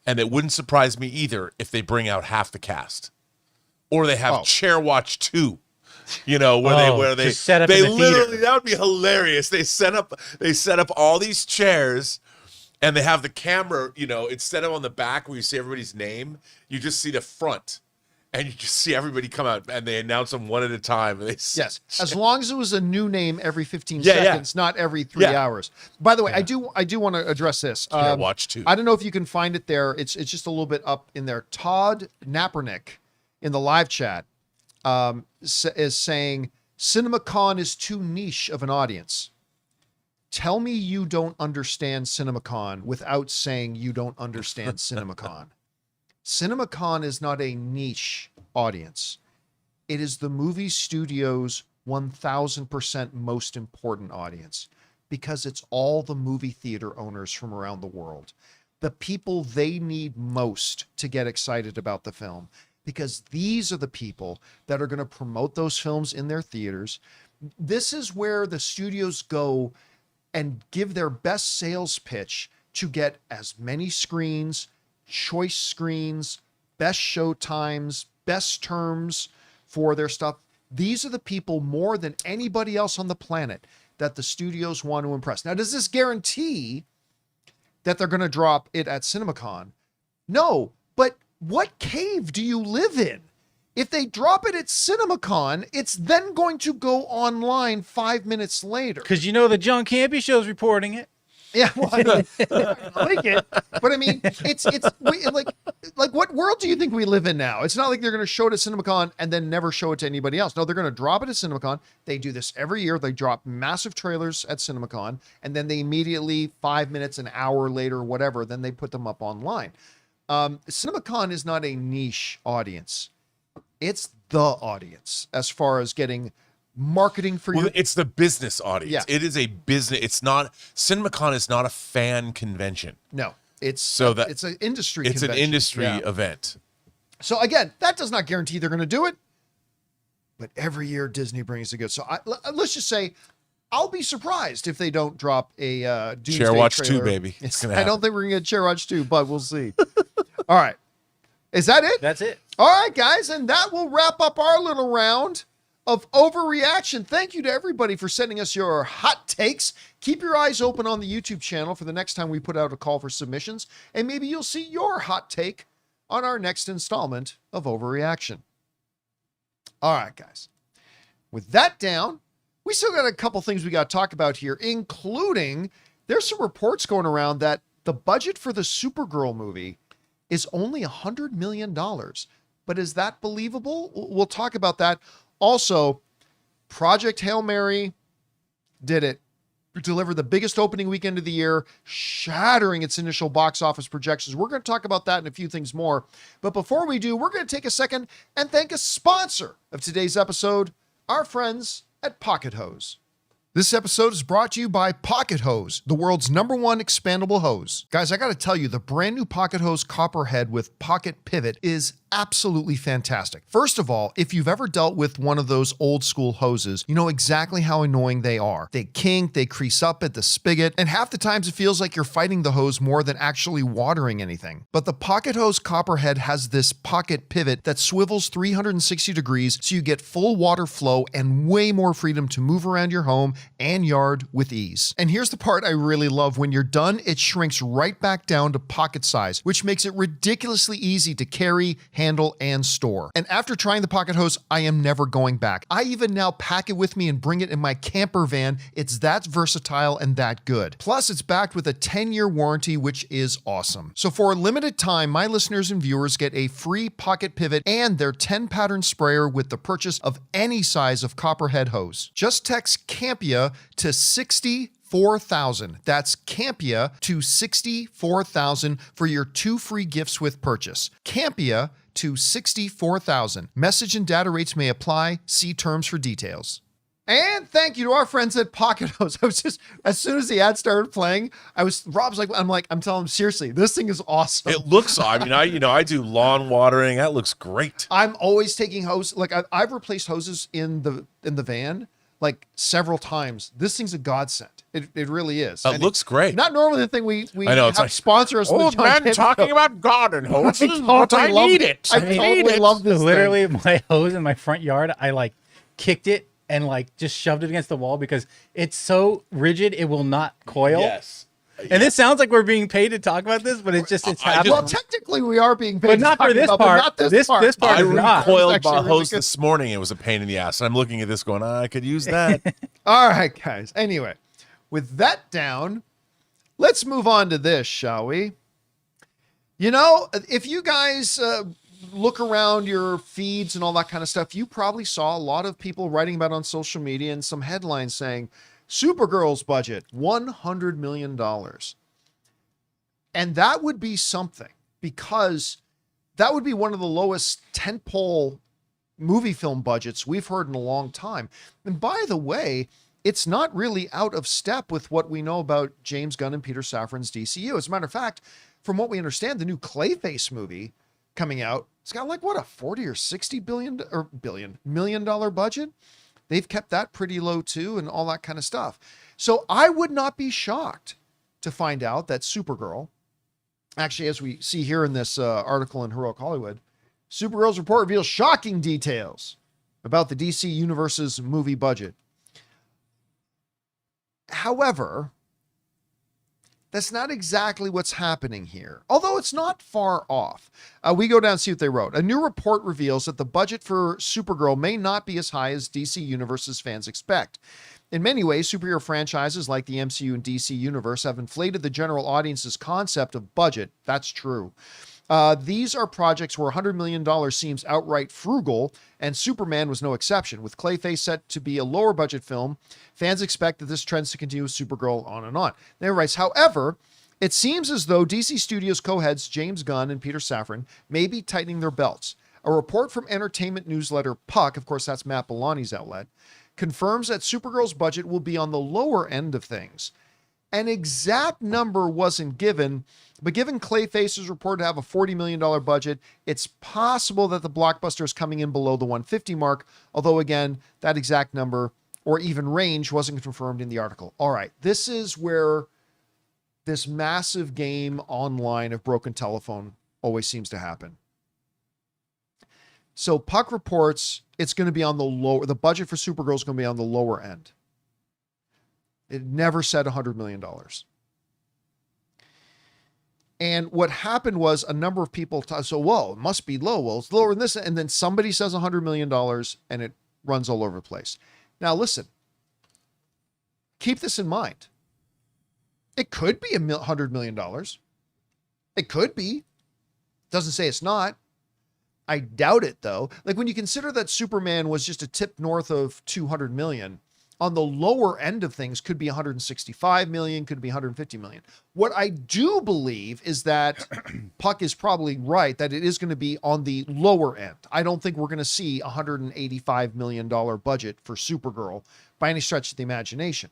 and it wouldn't surprise me either if they bring out half the cast. Or they have Chair Watch 2, where they set up they in the literally theater. That would be hilarious. They set up all these chairs, and they have the camera. Instead of on the back where you see everybody's name, you just see the front, and you just see everybody come out, and they announce them one at a time. And Yes, as long as it was a new name every 15 seconds, not every 3 hours. By the way, I do want to address this. Chair Watch 2. I don't know if you can find it there. It's just a little bit up in there. Todd Nappernick in the live chat is saying CinemaCon is too niche of an audience. Tell me you don't understand CinemaCon without saying you don't understand CinemaCon. CinemaCon is not a niche audience. It is the movie studio's 1000% most important audience because it's all the movie theater owners from around the world. The people they need most to get excited about the film. Because these are the people that are going to promote those films in their theaters. This is where the studios go and give their best sales pitch to get as many screens, choice screens, best show times, best terms for their stuff. These are the people more than anybody else on the planet that the studios want to impress. Now, does this guarantee that they're going to drop it at CinemaCon? No, but what cave do you live in? If they drop it at CinemaCon, it's then going to go online 5 minutes later. Because the John Campea Show is reporting it. Yeah, well, I like it, but I mean, it's like what world do you think we live in now? It's not like they're going to show it at CinemaCon and then never show it to anybody else. No, they're going to drop it at CinemaCon. They do this every year. They drop massive trailers at CinemaCon, and then they immediately 5 minutes, an hour later, whatever, then they put them up online. CinemaCon is not a niche audience. It's the audience as far as getting marketing for you. It's the business audience. Yeah. It is a business. It's not, CinemaCon is not a fan convention. No, it's an industry It's convention. an industry event. So again, that does not guarantee they're going to do it, but every year Disney brings the goods. So let's just say I'll be surprised if they don't drop a Doomsday Chair Watch 2, trailer. baby. It's gonna I don't think we're going to get Chair Watch 2, but we'll see. All right. Is that it? That's it. All right, guys, and that will wrap up our little round of overreaction. Thank you to everybody for sending us your hot takes. Keep your eyes open on the YouTube channel for the next time we put out a call for submissions, and maybe you'll see your hot take on our next installment of Overreaction. All right, guys. With that down, we still got a couple things we got to talk about here, including there's some reports going around that the budget for the Supergirl movie is only $100 million. But is that believable? We'll talk about that. Also, Project Hail Mary did it. Delivered the biggest opening weekend of the year, shattering its initial box office projections. We're going to talk about that and a few things more. But before we do, we're going to take a second and thank a sponsor of today's episode, our friends at Pocket Hose. This episode is brought to you by Pocket Hose, the world's #1 expandable hose. Guys, I got to tell you, the brand new Pocket Hose Copperhead with Pocket Pivot is absolutely fantastic. First of all, if you've ever dealt with one of those old school hoses, you know exactly how annoying they are. They kink, they crease up at the spigot, and half the times it feels like you're fighting the hose more than actually watering anything. But the Pocket Hose Copperhead has this pocket pivot that swivels 360 degrees so you get full water flow and way more freedom to move around your home and yard with ease. And here's the part I really love. When you're done, it shrinks right back down to pocket size, which makes it ridiculously easy to carry, handle, and store. And after trying the Pocket Hose, I am never going back. I even now pack it with me and bring it in my camper van. It's that versatile and that good. Plus, it's backed with a 10-year warranty, which is awesome. So for a limited time, my listeners and viewers get a free pocket pivot and their 10-pattern sprayer with the purchase of any size of Copperhead hose. Just text Campea to 64,000. That's Campea to 64,000 for your 2 free gifts with purchase. Campea to 64,000. Message and data rates may apply. See terms for details. And thank you to our friends at Pocket Hose. I was just, as soon as the ad started playing, Rob's like, I'm telling him, seriously, this thing is awesome. It looks, I mean, I do lawn watering. That looks great. I'm always taking hose. Like I've replaced hoses in the van like several times. This thing's a godsend. It really is. It looks great. Not normally the thing we I know, it's have like, sponsor us. Old man talking about garden hoses, but I need it. I totally love this Literally, thing. my hose in my front yard, I like kicked it and like just shoved it against the wall because it's so rigid it will not coil. Yes. And this sounds like we're being paid to talk about this, but it's happening. Well, technically we are being paid, but not for this part. Not this part. This part I is not. recoiled my Really hose good. this morning. It was a pain in the ass. And I'm looking at this going, I could use that. All right, guys. Anyway, with that down, let's move on to this, shall we? You know, if you guys look around your feeds and all that kind of stuff, you probably saw a lot of people writing about it on social media and some headlines saying, Supergirl's budget, $100 million. And that would be something, because that would be one of the lowest tentpole movie film budgets we've heard in a long time. And by the way, it's not really out of step with what we know about James Gunn and Peter Safran's DCU. As a matter of fact, from what we understand, the new Clayface movie coming out, it's got like, what, a 40 or 60 million dollar budget? They've kept that pretty low too, and all that kind of stuff. So I would not be shocked to find out that Supergirl, actually, as we see here in this article in Heroic Hollywood, Supergirl's report reveals shocking details about the DC Universe's movie budget. However, that's not exactly what's happening here, although it's not far off. We go down and see what they wrote. A new report reveals that the budget for Supergirl may not be as high as DC Universe's fans expect. In many ways, superhero franchises like the MCU and DC Universe have inflated the general audience's concept of budget. That's true. These are projects where $100 million seems outright frugal, and Superman was no exception. With Clayface set to be a lower budget film, fans expect that this trend to continue with Supergirl on and on. Then he writes, however, it seems as though DC Studios co-heads James Gunn and Peter Safran may be tightening their belts. A report from entertainment newsletter Puck, of course that's Matt Bellani's outlet, confirms that Supergirl's budget will be on the lower end of things. An exact number wasn't given, but given Clayface's report to have a $40 million budget, it's possible that the blockbuster is coming in below the 150 mark, although again, that exact number or even range wasn't confirmed in the article. All right, this is where this massive game online of broken telephone always seems to happen. So Puck reports it's going to be on the budget for Supergirl is going to be on the lower end. It never said $100 million. And what happened was a number of people whoa, it must be low. Well, it's lower than this. And then somebody says $100 million and it runs all over the place. Now, listen, keep this in mind. It could be $100 million. It could be. Doesn't say it's not. I doubt it, though. Like when you consider that Superman was just a tip north of 200 million, on the lower end of things could be 165 million, could be 150 million. What I do believe is that Puck is probably right, that it is going to be on the lower end. I don't think we're going to see $185 million budget for Supergirl by any stretch of the imagination.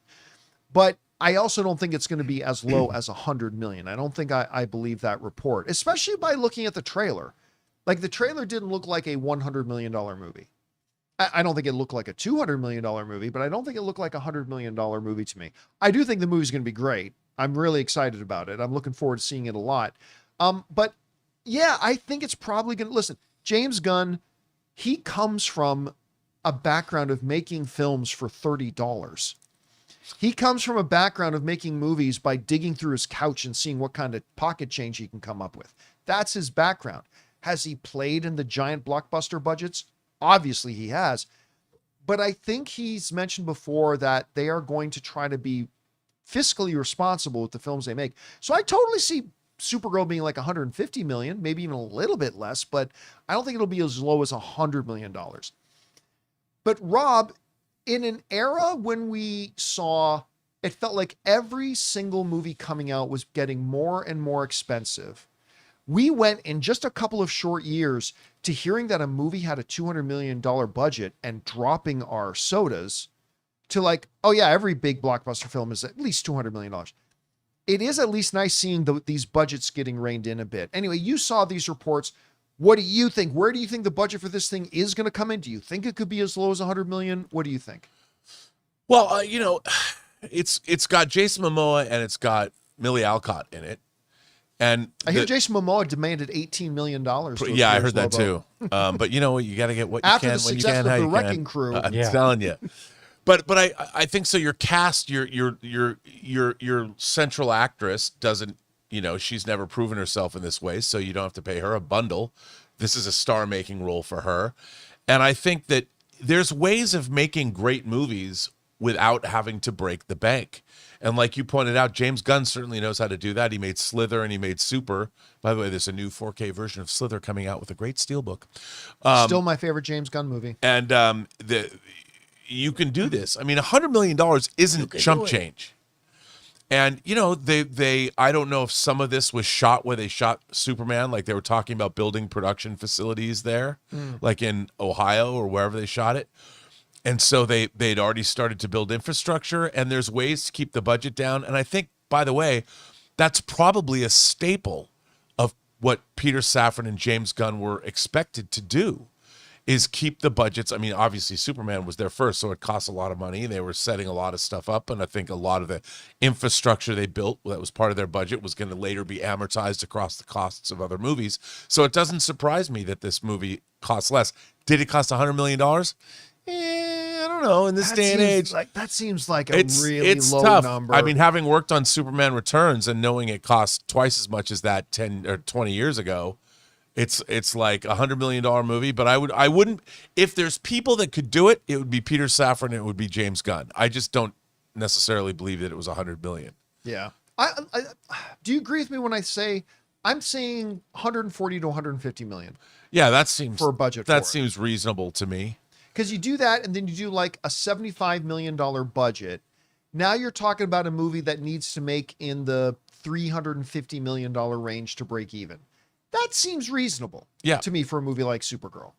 But I also don't think it's going to be as low as 100 million. I don't think I believe that report, especially by looking at the trailer. Like the trailer didn't look like a $100 million movie. I don't think it looked like a $200 million movie, but I don't think it looked like a $100 million movie to me. I do think the movie's going to be great. I'm really excited about it. I'm looking forward to seeing it a lot. But yeah, I think it's probably going to, listen, James Gunn, he comes from a background of making films for $30. He comes from a background of making movies by digging through his couch and seeing what kind of pocket change he can come up with. That's his background. Has he played in the giant blockbuster budgets? Obviously he has. But I think he's mentioned before that they are going to try to be fiscally responsible with the films they make. So I totally see Supergirl being like 150 million, maybe even a little bit less, but I don't think it'll be as low as $100 million. But Rob, in an era when we saw, it felt like every single movie coming out was getting more and more expensive. We went in just a couple of short years to hearing that a movie had a $200 million budget and dropping our sodas to like, oh yeah, every big blockbuster film is at least $200 million. It is at least nice seeing these budgets getting reined in a bit. Anyway, you saw these reports. What do you think? Where do you think the budget for this thing is going to come in? Do you think it could be as low as 100 million? What do you think? Well, it's got Jason Momoa and it's got Millie Alcott in it. And I hear Jason Momoa demanded $18 million. Yeah, I heard that too. But you got to get what you After can the when you success can. of How the you Wrecking can. Crew. I'm Yeah. telling you. But I think so. Your cast, your central actress doesn't. She's never proven herself in this way, so you don't have to pay her a bundle. This is a star-making role for her, and I think that there's ways of making great movies without having to break the bank. And like you pointed out, James Gunn certainly knows how to do that. He made Slither and he made Super. By the way, there's a new 4K version of Slither coming out with a great steelbook. Still my favorite James Gunn movie. And you can do this. I mean, $100 million isn't chump change. And, I don't know if some of this was shot where they shot Superman, like they were talking about building production facilities there, like in Ohio or wherever they shot it. And so they'd already started to build infrastructure, and there's ways to keep the budget down. And I think, by the way, that's probably a staple of what Peter Safran and James Gunn were expected to do, is keep the budgets. I mean, obviously Superman was there first, so it costs a lot of money. They were setting a lot of stuff up, and I think a lot of the infrastructure they built that was part of their budget was going to later be amortized across the costs of other movies. So it doesn't surprise me that this movie costs less. Did it cost $100 million? I don't know. In this day and age, That seems like a really low tough. number. I mean, having worked on Superman Returns and knowing it cost twice as much as that 10 or 20 years ago, it's like $100 million movie. But I wouldn't. If there's people that could do it, it would be Peter Safran and it would be James Gunn. I just don't necessarily believe that it was $100 million. Yeah. I do you agree with me when I say I'm saying 140 to 150 million? Yeah, that seems for a budget. That seems reasonable to me. Because you do that, and then you do like a $75 million budget. Now you're talking about a movie that needs to make in the $350 million range to break even. That seems reasonable to me for a movie like Supergirl.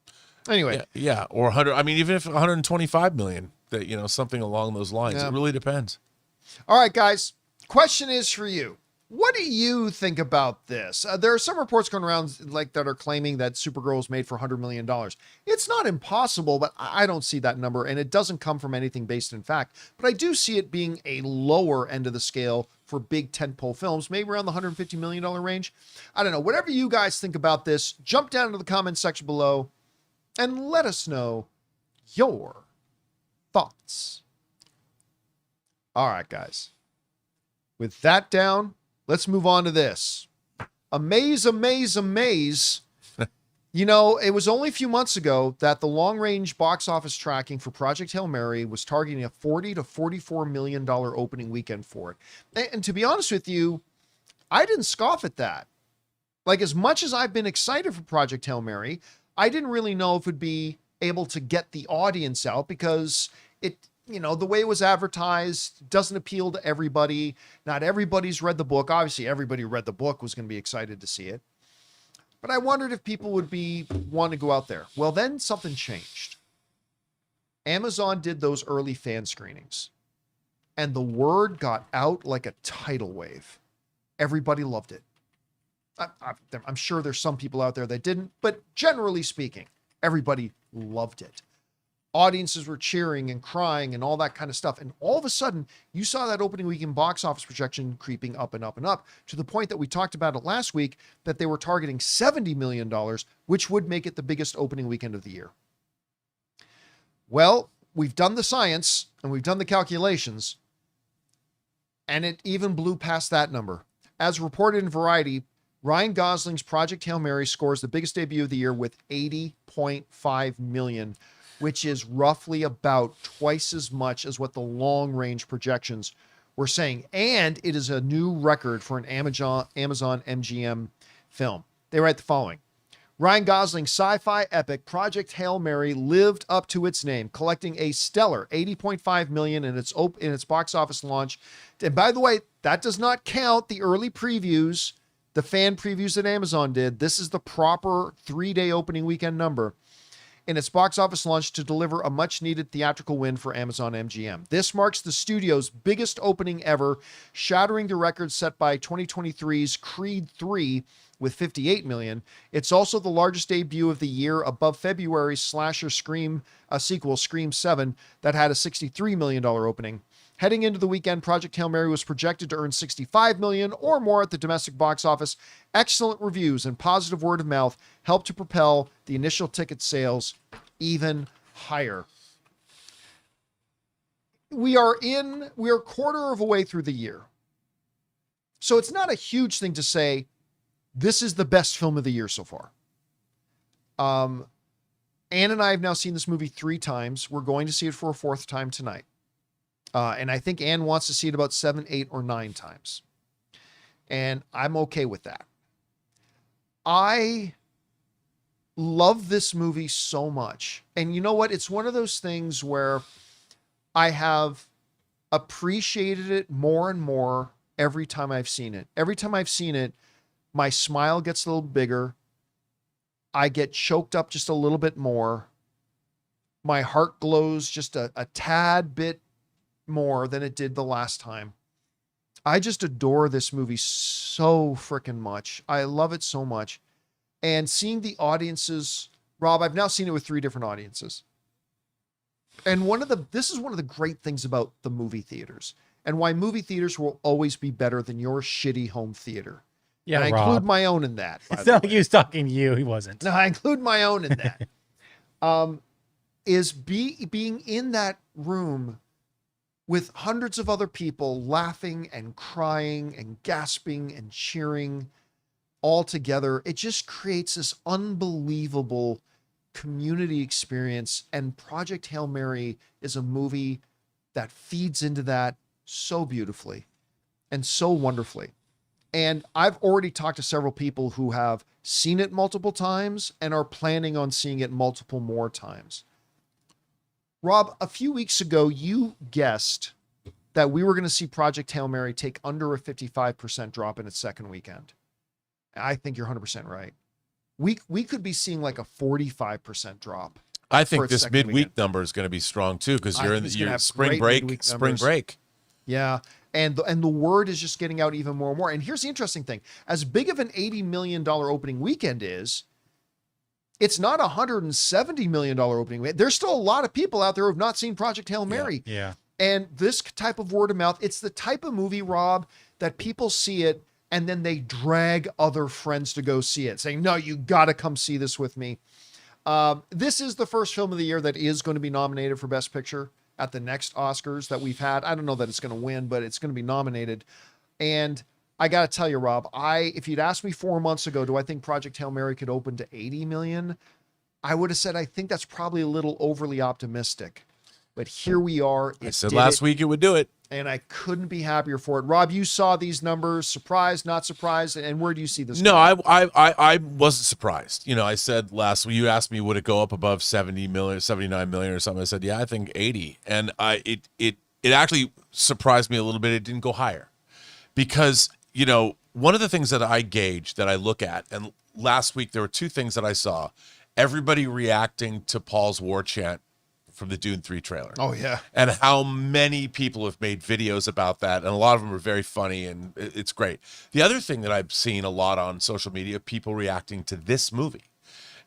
Anyway. Yeah. Or 100. I mean, even if 125 million, that, something along those lines. It really depends. All right, guys. Question is for you. What do you think about this? There are some reports going around like that are claiming that Supergirl was made for $100 million. It's not impossible, but I don't see that number, and it doesn't come from anything based in fact. But I do see it being a lower end of the scale for big tentpole films, maybe around the $150 million range. I don't know. Whatever you guys think about this, jump down into the comments section below and let us know your thoughts. All right, guys. With that down, let's move on to this. Amaze. You know, it was only a few months ago that the long-range box office tracking for Project Hail Mary was targeting a $40 to $44 million opening weekend for it. And to be honest with you, I didn't scoff at that. Like, as much as I've been excited for Project Hail Mary, I didn't really know if it'd be able to get the audience out because it, you know, the way it was advertised doesn't appeal to everybody. Not everybody's read the book. Obviously, everybody who read the book was going to be excited to see it. But I wondered if people would want to go out there. Well, then something changed. Amazon did those early fan screenings, and the word got out like a tidal wave. Everybody loved it. I'm sure there's some people out there that didn't, but generally speaking, everybody loved it. Audiences were cheering and crying and all that kind of stuff. And all of a sudden, you saw that opening weekend box office projection creeping up and up and up to the point that we talked about it last week, that they were targeting $70 million, which would make it the biggest opening weekend of the year. Well, we've done the science and we've done the calculations, and it even blew past that number. As reported in Variety, Ryan Gosling's Project Hail Mary scores the biggest debut of the year with $80.5 million, which is roughly about twice as much as what the long-range projections were saying. And it is a new record for an Amazon MGM film. They write the following. Ryan Gosling's sci-fi epic Project Hail Mary lived up to its name, collecting a stellar $80.5 million in its box office launch. And by the way, that does not count the early previews, the fan previews that Amazon did. This is the proper 3-day opening weekend number in its box office launch to deliver a much-needed theatrical win for Amazon MGM. This marks the studio's biggest opening ever, shattering the record set by 2023's Creed 3 with $58 million. It's also the largest debut of the year, above February's slasher sequel, Scream 7, that had a $63 million opening. Heading into the weekend, Project Hail Mary was projected to earn $65 million or more at the domestic box office. Excellent reviews and positive word of mouth helped to propel the initial ticket sales even higher. We are a quarter of a way through the year. So it's not a huge thing to say, this is the best film of the year so far. Ann and I have now seen this movie 3 times. We're going to see it for a 4th time tonight. And I think Ann wants to see it about 7, 8, or 9 times. And I'm okay with that. I love this movie so much. And you know what? It's one of those things where I have appreciated it more and more every time I've seen it. Every time I've seen it, my smile gets a little bigger. I get choked up just a little bit more. My heart glows just a tad bit more than it did the last time. I just adore this movie so freaking much. I love it so much. And seeing the audiences, Rob, I've now seen it with 3 different audiences. And this is one of the great things about the movie theaters, and why movie theaters will always be better than your shitty home theater. Yeah, and I include my own in that. It's not like he was talking to you. He wasn't. No, I include my own in that. Being in that room with hundreds of other people laughing and crying and gasping and cheering all together. It just creates this unbelievable community experience. And Project Hail Mary is a movie that feeds into that so beautifully and so wonderfully. And I've already talked to several people who have seen it multiple times and are planning on seeing it multiple more times. Rob, a few weeks ago, you guessed that we were going to see Project Hail Mary take under a 55% drop in its second weekend. I think you're 100% right. We could be seeing like a 45% drop. I think this midweek number is going to be strong too, because you're in your spring break. Yeah. And the word is just getting out even more and more. And here's the interesting thing. As big of an $80 million opening weekend is, it's not a $170 million opening weekend. There's still a lot of people out there who have not seen Project Hail Mary. Yeah. And this type of word of mouth, it's the type of movie, Rob, that people see it and then they drag other friends to go see it, saying, no, you got to come see this with me. This is the first film of the year that is going to be nominated for Best Picture at the next Oscars that we've had. I don't know that it's going to win, but it's going to be nominated. And I got to tell you, Rob, if you'd asked me 4 months ago, do I think Project Hail Mary could open to 80 million? I would have said, I think that's probably a little overly optimistic. But here we are. I said last week it would do it. And I couldn't be happier for it. Rob, you saw these numbers, surprised, not surprised, and where do you see this? No, I wasn't surprised. You know, I said last week, you asked me, would it go up above 70 million, 79 million or something? I said, yeah, I think 80. And it actually surprised me a little bit. It didn't go higher because, you know, one of the things that I gauge, that I look at, and last week there were two things that I saw. Everybody reacting to Paul's war chant from the Dune 3 trailer. Oh, yeah. And how many people have made videos about that. And a lot of them are very funny and it's great. The other thing that I've seen a lot on social media, people reacting to this movie.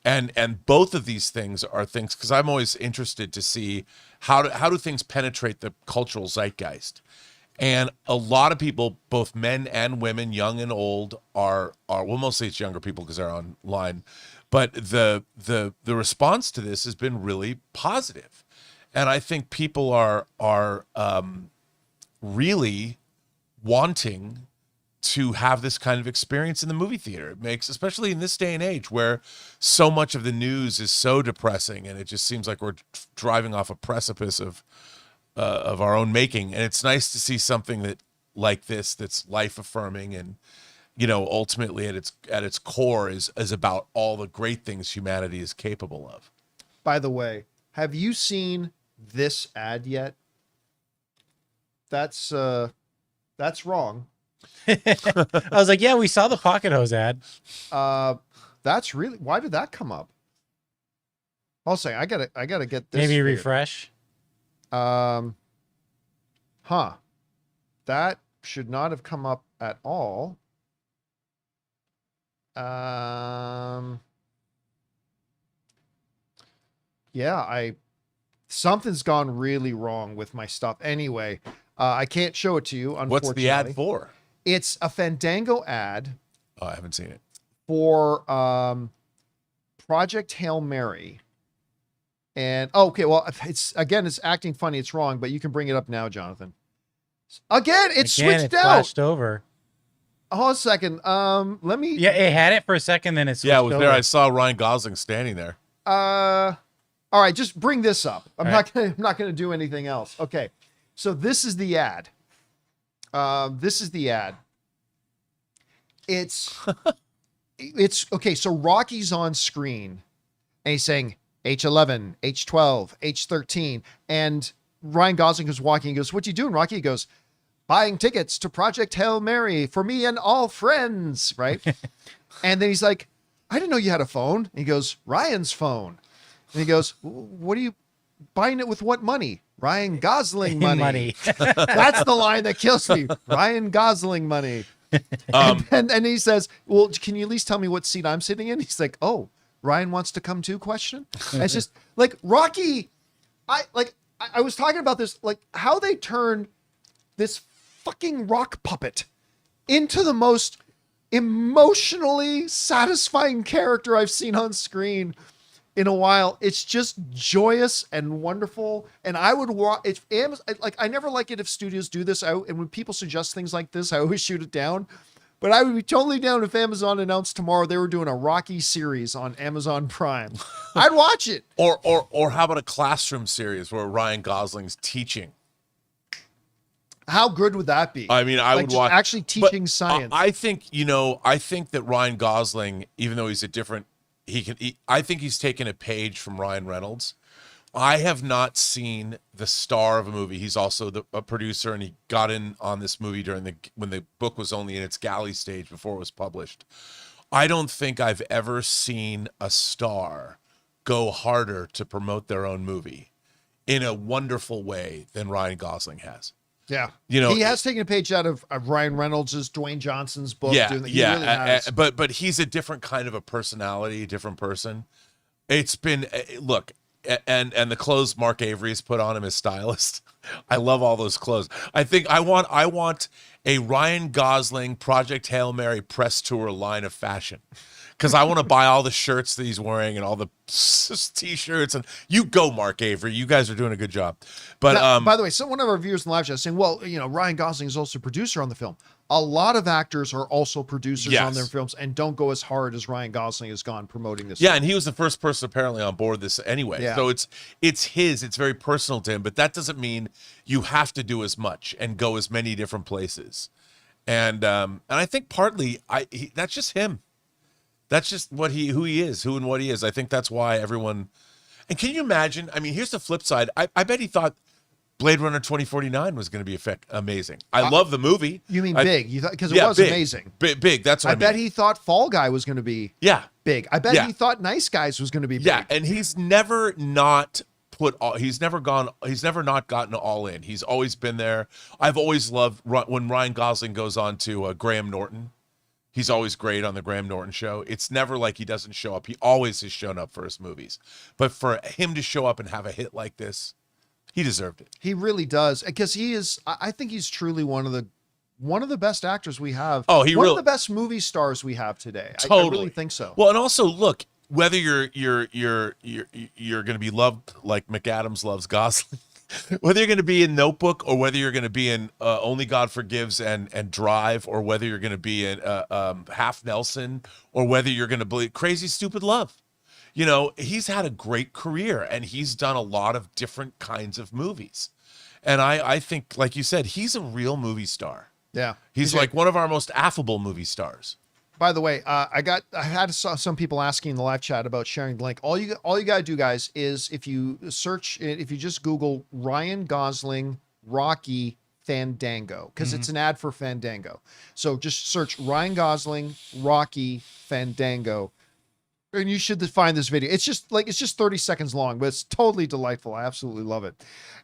And both of these things are things, because I'm always interested to see how do things penetrate the cultural zeitgeist. And a lot of people, both men and women, young and old, are well, mostly it's younger people because they're online. But the response to this has been really positive. And I think people are really wanting to have this kind of experience in the movie theater. It makes, especially in this day and age where so much of the news is so depressing and it just seems like we're driving off a precipice of our own making. And it's nice to see something that like this, that's life affirming and, you know, ultimately at its core is about all the great things humanity is capable of. By the way, have you seen this ad yet? That's wrong. I was like, yeah, we saw the pocket hose ad. That's really, why did that come up? I'll say, I gotta get this. Maybe figured. refresh. That should not have come up at all. Yeah, something's gone really wrong with my stuff. Anyway, I can't show it to you, unfortunately. What's the ad for? It's a Fandango ad. Oh, I haven't seen it. For Project Hail Mary. And okay, well, it's acting funny. It's wrong, but you can bring it up now, Jonathan. Again, it switched out. Flashed over. Hold on a second. Let me. Yeah, it had it for a second, then it switched Yeah, it was over. there. I saw Ryan Gosling standing there. All right, just bring this up. I'm All not gonna do anything else. Okay, so this is the ad. This is the ad. It's okay. So Rocky's on screen, and he's saying H11, H12, H13, and Ryan Gosling is walking. He goes, "What you doing, Rocky?" He goes, "Buying tickets to Project Hail Mary for me and all friends." Right? And then he's like, "I didn't know you had a phone." And he goes, "Ryan's phone." And he goes, "What are you buying it with? What money?" "Ryan Gosling money." That's the line that kills me. Ryan Gosling money. And he says, "Well, can you at least tell me what seat I'm sitting in?" He's like, "Oh, Ryan wants to come too?" Question. And it's just like Rocky. I was talking about this, like how they turn this fucking rock puppet into the most emotionally satisfying character I've seen on screen in a while. It's just joyous and wonderful. And I would watch if Amazon, like, I never like it if studios do this out. And when people suggest things like this, I always shoot it down. But I would be totally down if Amazon announced tomorrow they were doing a Rocky series on Amazon Prime. I'd watch it. Or how about a classroom series where Ryan Gosling's teaching? How good would that be? I mean, I would just watch actually teaching science. I think that Ryan Gosling, even though he's a different, I think he's taken a page from Ryan Reynolds. I have not seen the star of a movie. He's also a producer, and he got in on this movie when the book was only in its galley stage before it was published. I don't think I've ever seen a star go harder to promote their own movie in a wonderful way than Ryan Gosling has. Yeah. You know, he has taken a page out of Ryan Reynolds' Dwayne Johnson's book. Yeah, doing that. He really has. but he's a different kind of a personality, a different person. It's been look, and the clothes Mark Avery's put on him as stylist. I love all those clothes. I think I want a Ryan Gosling Project Hail Mary press tour line of fashion. Because I want to buy all the shirts that he's wearing and all the t-shirts. And you go, Mark Avery. You guys are doing a good job. But now, by the way, one of our viewers in the live chat is saying, well, Ryan Gosling is also a producer on the film. A lot of actors are also producers on their films and don't go as hard as Ryan Gosling has gone promoting this. Yeah, film. and he was the first person apparently on board this anyway. Yeah. So it's very personal to him. But that doesn't mean you have to do as much and go as many different places. And I think partly that's just him. That's just who he is. I think that's why everyone. And can you imagine? I mean, here's the flip side. I bet he thought Blade Runner 2049 was going to be amazing. I love the movie. You mean big? You thought because it was big, amazing. Big. That's what I mean. bet he thought Fall Guy was going to be big. I bet he thought Nice Guys was going to be big. Yeah, and he's never not he's never not gotten all in. He's always been there. I've always loved when Ryan Gosling goes on to Graham Norton. He's always great on the Graham Norton show. It's never like he doesn't show up. He always has shown up for his movies. But for him to show up and have a hit like this, he deserved it. He really does, because he is. I think he's truly one of the best actors we have. Oh, one of the best movie stars we have today. Totally. I really think so. Well, and also look, whether you're going to be loved like McAdams loves Gosling, whether you're going to be in Notebook or whether you're going to be in Only God Forgives and Drive, or whether you're going to be in Half Nelson, or whether you're going to believe Crazy Stupid Love. He's had a great career and he's done a lot of different kinds of movies. And I think, like you said, he's a real movie star. Yeah. He's like one of our most affable movie stars. By the way, I had some people asking in the live chat about sharing the link. All you got to do, guys, is if you just Google Ryan Gosling Rocky Fandango, because it's an ad for Fandango. So just search Ryan Gosling Rocky Fandango, and you should find this video. It's just 30 seconds long, but it's totally delightful. I absolutely love it.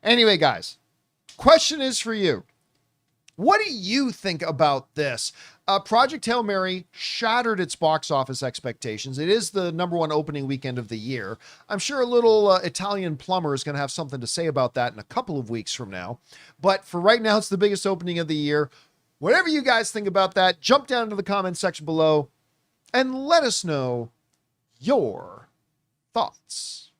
Anyway, guys, question is for you. What do you think about this? Project Hail Mary shattered its box office expectations. It is the #1 opening weekend of the year. I'm sure a little Italian plumber is going to have something to say about that in a couple of weeks from now. But for right now, it's the biggest opening of the year. Whatever you guys think about that, jump down into the comment section below and let us know your thoughts.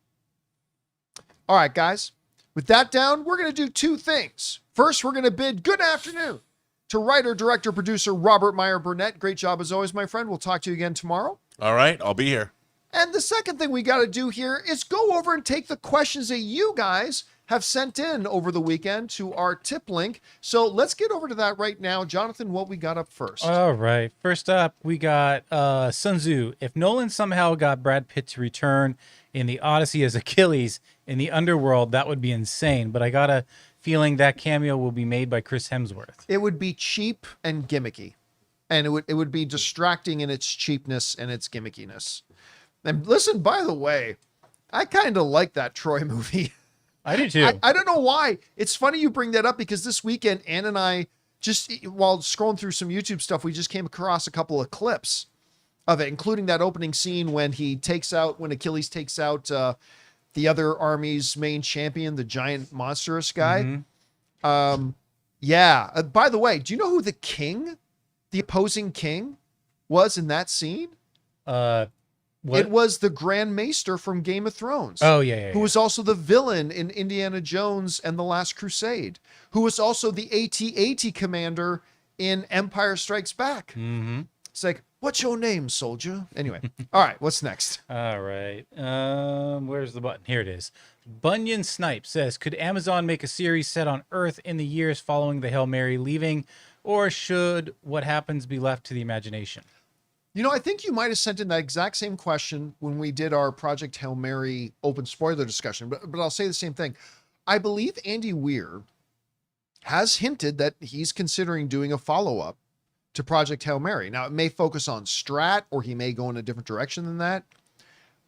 All right, guys. With that down, we're going to do two things. First, we're going to bid good afternoon to writer, director, producer Robert Meyer Burnett. Great job as always, my friend. We'll talk to you again tomorrow. All right, I'll be here. And the second thing we got to do here is go over and take the questions that you guys have sent in over the weekend to our tip link. So let's get over to that right now. Jonathan, what we got up first? All right. First up, we got Sun Tzu. If Nolan somehow got Brad Pitt to return in the Odyssey as Achilles in the underworld, that would be insane. But I got a feeling that cameo will be made by Chris Hemsworth. It would be cheap and gimmicky. And it would be distracting in its cheapness and its gimmickiness. And listen, by the way, I kind of like that Troy movie. I do too. I don't know why. It's funny you bring that up, because this weekend, Ann and I, just while scrolling through some YouTube stuff, we just came across a couple of clips of it, including that opening scene when Achilles takes out the other army's main champion, the giant monstrous guy. Mm-hmm. Yeah. By the way, do you know who the opposing king was in that scene? What? It was the Grand Maester from Game of Thrones. Oh, yeah. Who was also the villain in Indiana Jones and the Last Crusade. Who was also the AT-AT commander in Empire Strikes Back. Mm-hmm. It's like, what's your name, soldier? Anyway. All right, what's next? All right. Where's the button? Here it is. Bunyan Snipe says, could Amazon make a series set on Earth in the years following the Hail Mary leaving, or should what happens be left to the imagination? I think you might have sent in that exact same question when we did our Project Hail Mary open spoiler discussion, but I'll say the same thing. I believe Andy Weir has hinted that he's considering doing a follow-up to Project Hail Mary. Now, it may focus on Strat, or he may go in a different direction than that,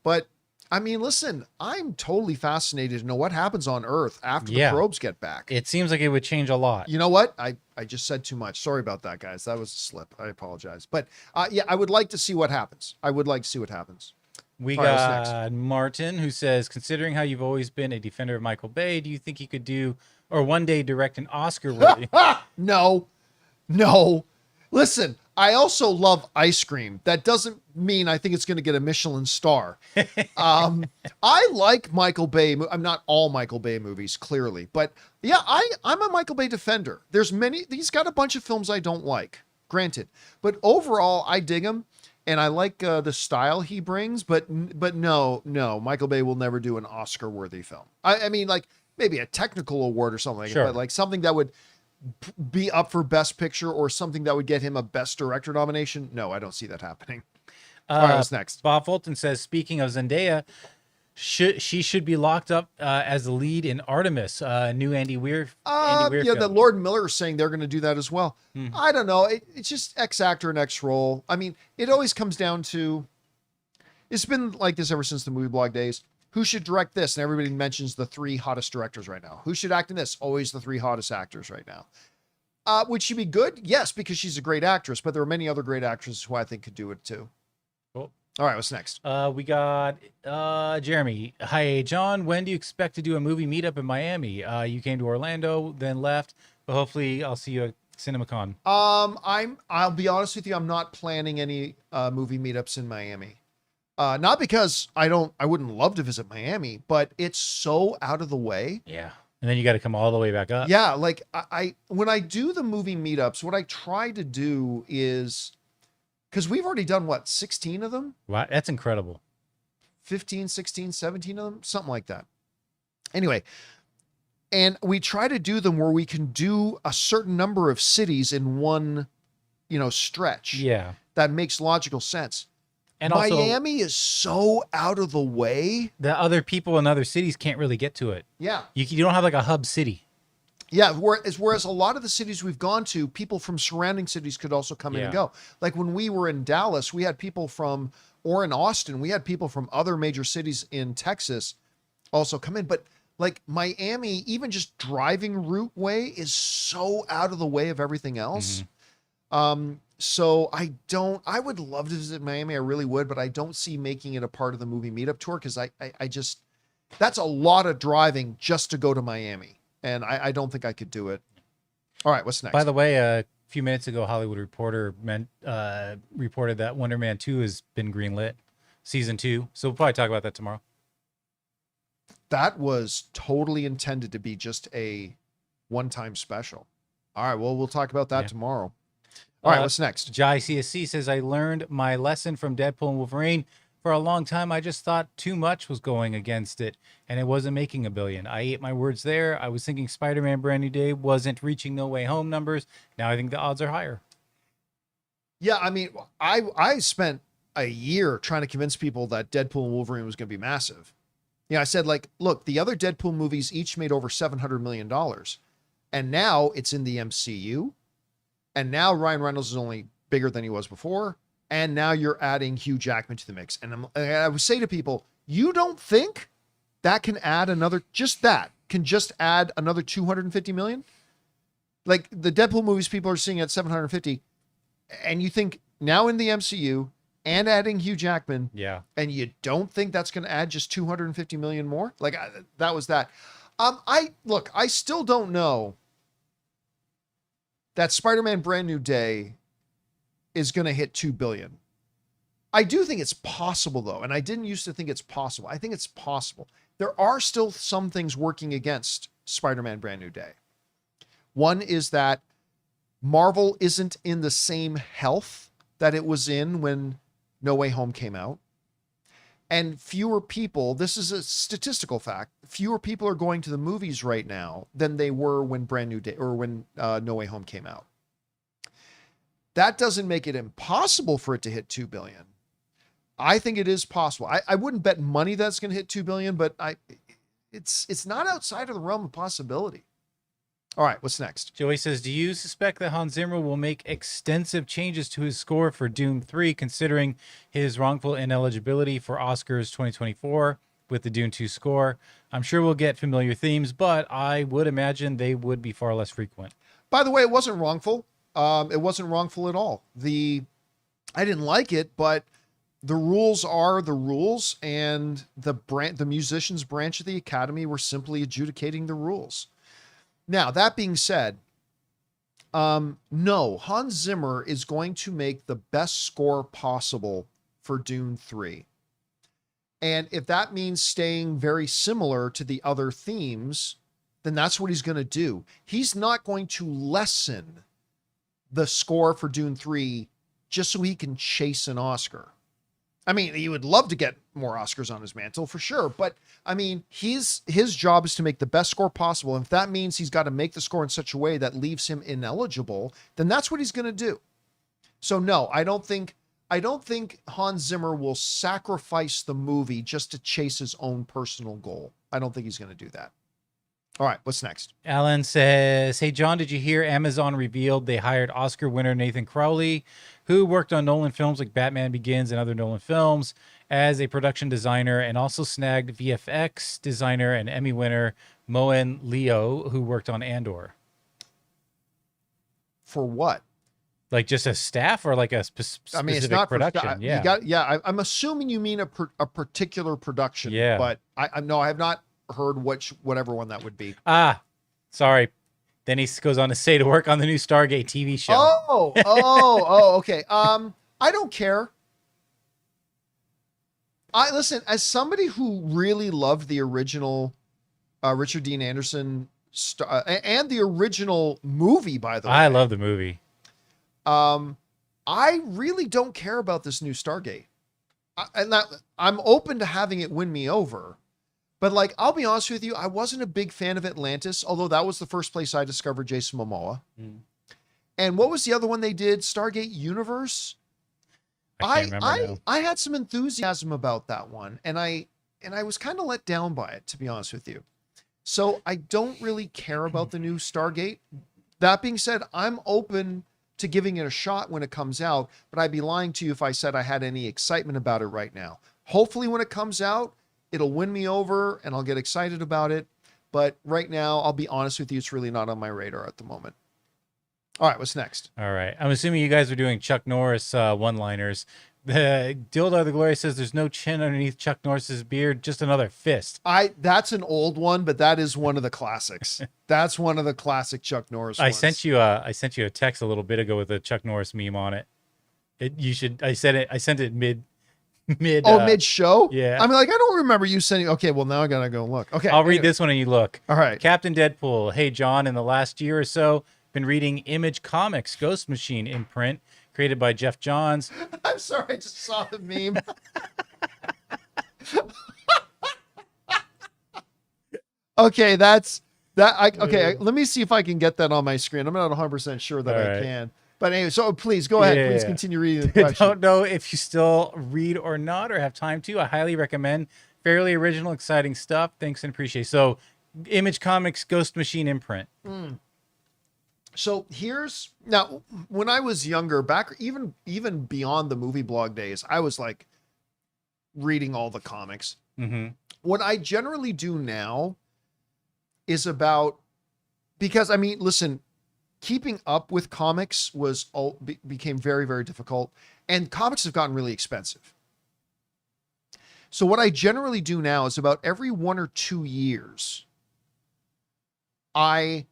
but I mean, listen, I'm totally fascinated to know what happens on Earth after Yeah. the probes get back. It seems like it would change a lot. You know what? I just said too much. Sorry about that, guys. That was a slip. I apologize. But yeah, I would like to see what happens. I would like to see what happens. We All right, what's got Martin, who says, considering how you've always been a defender of Michael Bay, do you think he could do or one day direct an Oscar worthy? No. Listen, I also love ice cream. That doesn't mean I think it's going to get a Michelin star. I like Michael Bay. I'm not all Michael Bay movies, clearly, but yeah, I'm a Michael Bay defender. He's got a bunch of films I don't like, granted, but overall I dig him. And I like the style he brings, but no, Michael Bay will never do an Oscar-worthy film. I mean, like maybe a technical award or something like Sure. that, but like something that would be up for Best Picture or something that would get him a Best Director nomination. No, I don't see that happening. All right, what's next? Bob Fulton says, speaking of Zendaya, she should be locked up as the lead in Artemis, new Andy Weir. Andy Weir Yeah, the film. Lord and Miller is saying they're going to do that as well. I don't know. It's just X actor and X role. I mean, it always comes down to, it's been like this ever since the movie blog days. Who should direct this? And everybody mentions the 3 hottest directors right now. Who should act in this? Always the 3 hottest actors right now. Would she be good? Yes, because she's a great actress, but there are many other great actresses who I think could do it too. Cool. All right, what's next? We got Jeremy. Hi, John. When do you expect to do a movie meetup in Miami? You came to Orlando, then left, but hopefully I'll see you at CinemaCon. I'll be honest with you, I'm not planning any movie meetups in Miami. Not because I wouldn't love to visit Miami, but it's so out of the way. Yeah. And then you got to come all the way back up. Yeah, like I when I do the movie meetups, what I try to do is, because we've already done what, 16 of them? Wow, that's incredible. 15, 16, 17 of them, something like that. Anyway, and we try to do them where we can do a certain number of cities in one, stretch. Yeah. That makes logical sense. And also, Miami is so out of the way. the other people in other cities can't really get to it. Yeah. You don't have like a hub city. Yeah. Whereas a lot of the cities we've gone to, people from surrounding cities could also come in and Yeah. go. Like when we were in Dallas, we had people from, or in Austin, we had people from other major cities in Texas also come in. But like Miami, even just driving route way is so out of the way of everything else. So I would love to visit Miami. I really would, but I don't see making it a part of the movie meetup tour. Cause I just, that's a lot of driving just to go to Miami. And I don't think I could do it. All right. What's next? By the way, a few minutes ago, Hollywood Reporter reported that Wonder Man 2 has been greenlit, season 2. So we'll probably talk about that tomorrow. That was totally intended to be just a one-time special. All right. Well, we'll talk about that tomorrow. All right. What's next? Jai CSC says, I learned my lesson from Deadpool and Wolverine. For a long time, I just thought too much was going against it, and it wasn't making $1 billion. I ate my words there. I was thinking Spider-Man Brand New Day wasn't reaching No Way Home numbers. Now I think the odds are higher. Yeah. I mean, I spent a year trying to convince people that Deadpool and Wolverine was going to be massive. I said, like, look, the other Deadpool movies each made over $700 million. And now it's in the MCU. And now Ryan Reynolds is only bigger than he was before. And now you're adding Hugh Jackman to the mix. And I would say to people, you don't think that can add another, can just add another 250 million? Like the Deadpool movies people are seeing at 750. And you think now in the MCU and adding Hugh Jackman. Yeah. And you don't think that's going to add just 250 million more? Like that was that. I still don't know that Spider-Man Brand New Day is going to hit 2 billion. I do think it's possible though. And I didn't used to think it's possible. I think it's possible. There are still some things working against Spider-Man Brand New Day. One is that Marvel isn't in the same health that it was in when No Way Home came out. And fewer people, this is a statistical fact, fewer people are going to the movies right now than they were when Brand New Day or when No Way Home came out. That doesn't make it impossible for it to hit 2 billion. I think it is possible. I wouldn't bet money that's going to hit 2 billion, but it's not outside of the realm of possibility. All right, what's next? Joey says, do you suspect that Hans Zimmer will make extensive changes to his score for Dune 3, considering his wrongful ineligibility for Oscars 2024 with the Dune 2 score? I'm sure we'll get familiar themes, but I would imagine they would be far less frequent. By the way, it wasn't wrongful. It wasn't wrongful at all. I didn't like it, but the rules are the rules, and the musicians branch of the Academy were simply adjudicating the rules. Now, that being said, no, Hans Zimmer is going to make the best score possible for Dune 3. And if that means staying very similar to the other themes, then that's what he's going to do. He's not going to lessen the score for Dune 3 just so he can chase an Oscar. I mean, he would love to get more Oscars on his mantle for sure, but I mean, his job is to make the best score possible. And if that means he's got to make the score in such a way that leaves him ineligible, then that's what he's going to do. So no, I don't think Hans Zimmer will sacrifice the movie just to chase his own personal goal. I don't think he's going to do that. All right, what's next? Alan says, hey, John, did you hear Amazon revealed they hired Oscar winner Nathan Crowley, who worked on Nolan films like Batman Begins and other Nolan films, as a production designer, and also snagged VFX designer and Emmy winner Moen Leo, who worked on Andor? For what? Like just a staff or like a specific it's not production? I'm assuming you mean a particular production. Yeah. But I have not heard whatever one that would be. Sorry. Then he goes on to say to work on the new Stargate TV show. Okay. I don't care. Listen, as somebody who really loved the original Richard Dean Anderson and the original movie, by the way. I love the movie. I really don't care about this new Stargate. I'm open to having it win me over. But like, I'll be honest with you, I wasn't a big fan of Atlantis, although that was the first place I discovered Jason Momoa. And what was the other one they did? Stargate Universe? I had some enthusiasm about that one, and I was kind of let down by it, to be honest with you. So I don't really care about the new Stargate. That being said, I'm open to giving it a shot when it comes out, but I'd be lying to you if I said I had any excitement about it right now. Hopefully when it comes out, it'll win me over and I'll get excited about it. But right now, I'll be honest with you, it's really not on my radar at the moment. All right, what's next? All right. I'm assuming you guys are doing Chuck Norris one-liners. The Dildo the Glory says there's no chin underneath Chuck Norris's beard, just another fist. That's an old one, but that is one of the classics. That's one of the classic Chuck Norris ones. I sent you a text a little bit ago with a Chuck Norris meme on it. I sent it mid mid-show? Yeah. I mean, like, I don't remember you sending. Okay, well, now I gotta go look. Okay, I'll read this one and you look. All right. Captain Deadpool. Hey, John, in the last year or so, been reading Image Comics Ghost Machine imprint created by Jeff Johns. I'm sorry, I just saw the meme. Okay, let me see if I can get that on my screen. I'm not 100% sure that I can. But anyway, so please go ahead. Please continue reading the question. Don't know if you still read or not or have time to. I highly recommend. Fairly original, exciting stuff. Thanks and appreciate it. So, Image Comics Ghost Machine imprint. So now, when I was younger, back even beyond the movie blog days, I was like reading all the comics. What I generally do now is because I mean, listen, keeping up with comics became very, very difficult, and comics have gotten really expensive. So what I generally do now is about every 1 or 2 years, I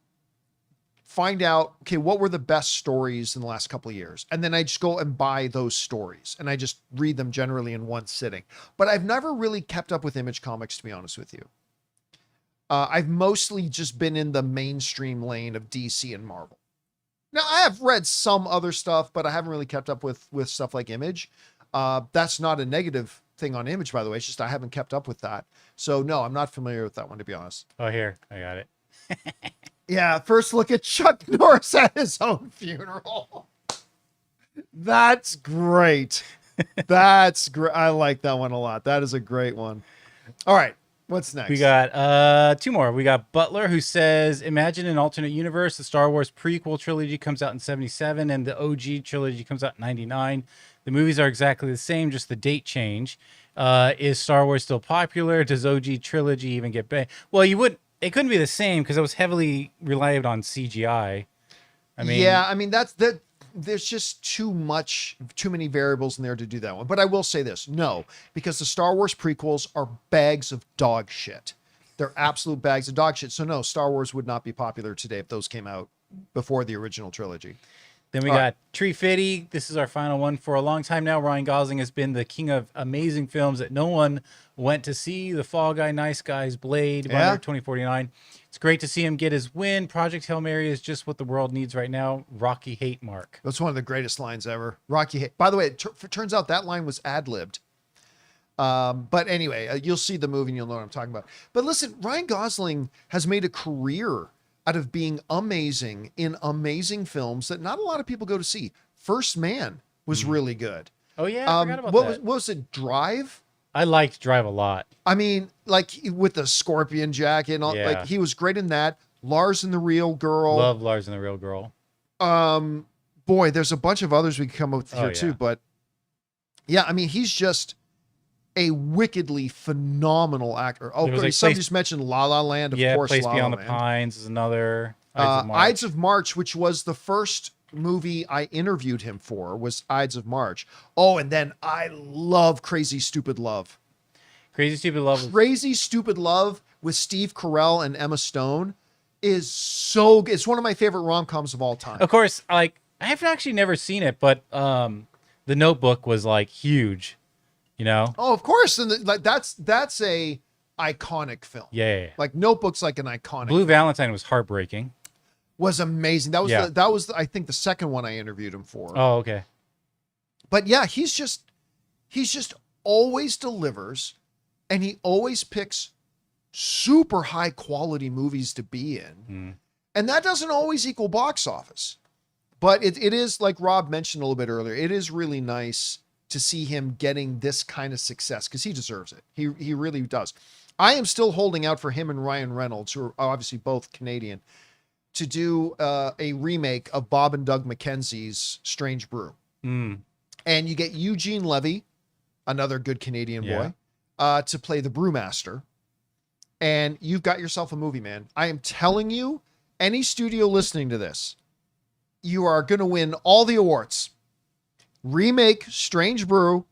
find out, okay, what were the best stories in the last couple of years? And then I just go and buy those stories and I just read them generally in one sitting. But I've never really kept up with Image Comics, to be honest with you. I've mostly just been in the mainstream lane of DC and Marvel. Now, I have read some other stuff, but I haven't really kept up with stuff like Image. That's not a negative thing on Image, by the way. It's just I haven't kept up with that. So, no, I'm not familiar with that one, to be honest. Oh, here. I got it. Yeah, first look at Chuck Norris at his own funeral. That's great. That's great. I like that one a lot. That is a great one. All right. What's next? We got two more. We got Butler, who says, imagine an alternate universe. The Star Wars prequel trilogy comes out in 77 and the OG trilogy comes out in 99. The movies are exactly the same, just the date change. Is Star Wars still popular? Does OG trilogy even get banned? Well, it couldn't be the same because it was heavily relied on CGI. I mean, yeah, I mean that there's just too many variables in there to do that one. But I will say this, no, because the Star Wars prequels are bags of dog shit. They're absolute bags of dog shit. So no, Star Wars would not be popular today if those came out before the original trilogy. Then we got Tree Fitty. This is our final one. For a long time now, Ryan Gosling has been the king of amazing films that no one went to see. The Fall Guy, Nice Guys, Blade, Runner 2049. It's great to see him get his win. Project Hail Mary is just what the world needs right now. Rocky hate Mark. That's one of the greatest lines ever. Rocky hate. By the way, it turns out that line was ad-libbed. But anyway, you'll see the movie and you'll know what I'm talking about. But listen, Ryan Gosling has made a career out of being amazing in amazing films that not a lot of people go to see. First Man was really good. Oh, yeah, I forgot about that. What was it, Drive? I liked Drive a lot. I mean, like with the scorpion jacket and all, like he was great in that. Lars and the Real Girl. Love Lars and the Real Girl. Boy, there's a bunch of others we can come up with here too. But yeah, I mean, he's just a wickedly phenomenal actor. Oh, like somebody just mentioned La La Land, of course. Place La Beyond La the Land. Pines is another. Ides of March, which was the first movie I interviewed him for, was Ides of March. Oh, and then I love Crazy Stupid Love. Crazy Stupid Love. Crazy Stupid Love with Steve Carell and Emma Stone is so good. It's one of my favorite rom-coms of all time. Of course, like I have actually never seen it, but The Notebook was like huge, you know? Oh, of course. And like that's a iconic film. Yeah. Like Notebook's like an iconic. Blue Valentine was heartbreaking. Was amazing. That was I think the second one I interviewed him for. Oh, okay. But yeah, he's just always delivers, and he always picks super high quality movies to be in. And that doesn't always equal box office. But it is, like Rob mentioned a little bit earlier, it is really nice to see him getting this kind of success because he deserves it. He really does. I am still holding out for him and Ryan Reynolds, who are obviously both Canadian, to do a remake of Bob and Doug McKenzie's Strange Brew. And you get Eugene Levy, another good Canadian boy, to play the brewmaster. And you've got yourself a movie, man. I am telling you, any studio listening to this, you are going to win all the awards. Remake Strange Brew,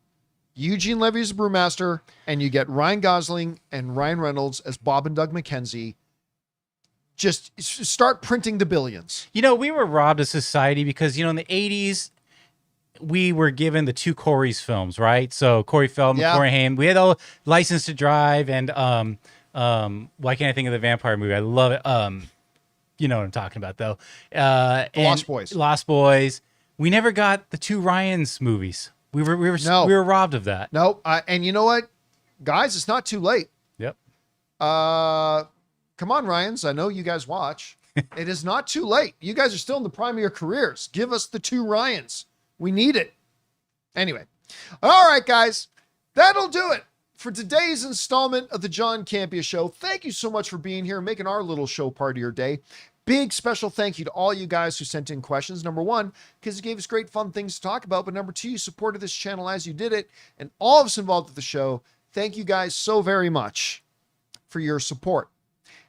Eugene Levy as brewmaster, and you get Ryan Gosling and Ryan Reynolds as Bob and Doug McKenzie. Just start printing the billions. You know, we were robbed as society because, you know, in the 80s, we were given the two Corey's films, right? So Corey Feldman, Corey Haim. We had all License to Drive and why can't I think of the vampire movie? I love it. You know what I'm talking about, though. Lost Boys. Lost Boys. We never got the two Ryans movies. We were robbed of that. No, and you know what, guys, it's not too late. Yep. Come on, Ryans. I know you guys watch. It is not too late. You guys are still in the prime of your careers. Give us the two Ryans. We need it. Anyway. All right, guys. That'll do it for today's installment of the John Campea Show. Thank you so much for being here and making our little show part of your day. Big special thank you to all you guys who sent in questions. Number one, because you gave us great fun things to talk about. But number two, you supported this channel as you did it. And all of us involved with the show, thank you guys so very much for your support.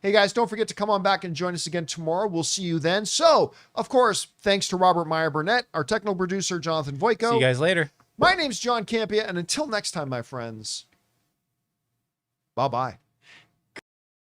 Hey guys, don't forget to come on back and join us again tomorrow. We'll see you then. So, of course, thanks to Robert Meyer Burnett, our technical producer, Jonathan Voico. See you guys later. My name's John Campea, and until next time, my friends, bye-bye.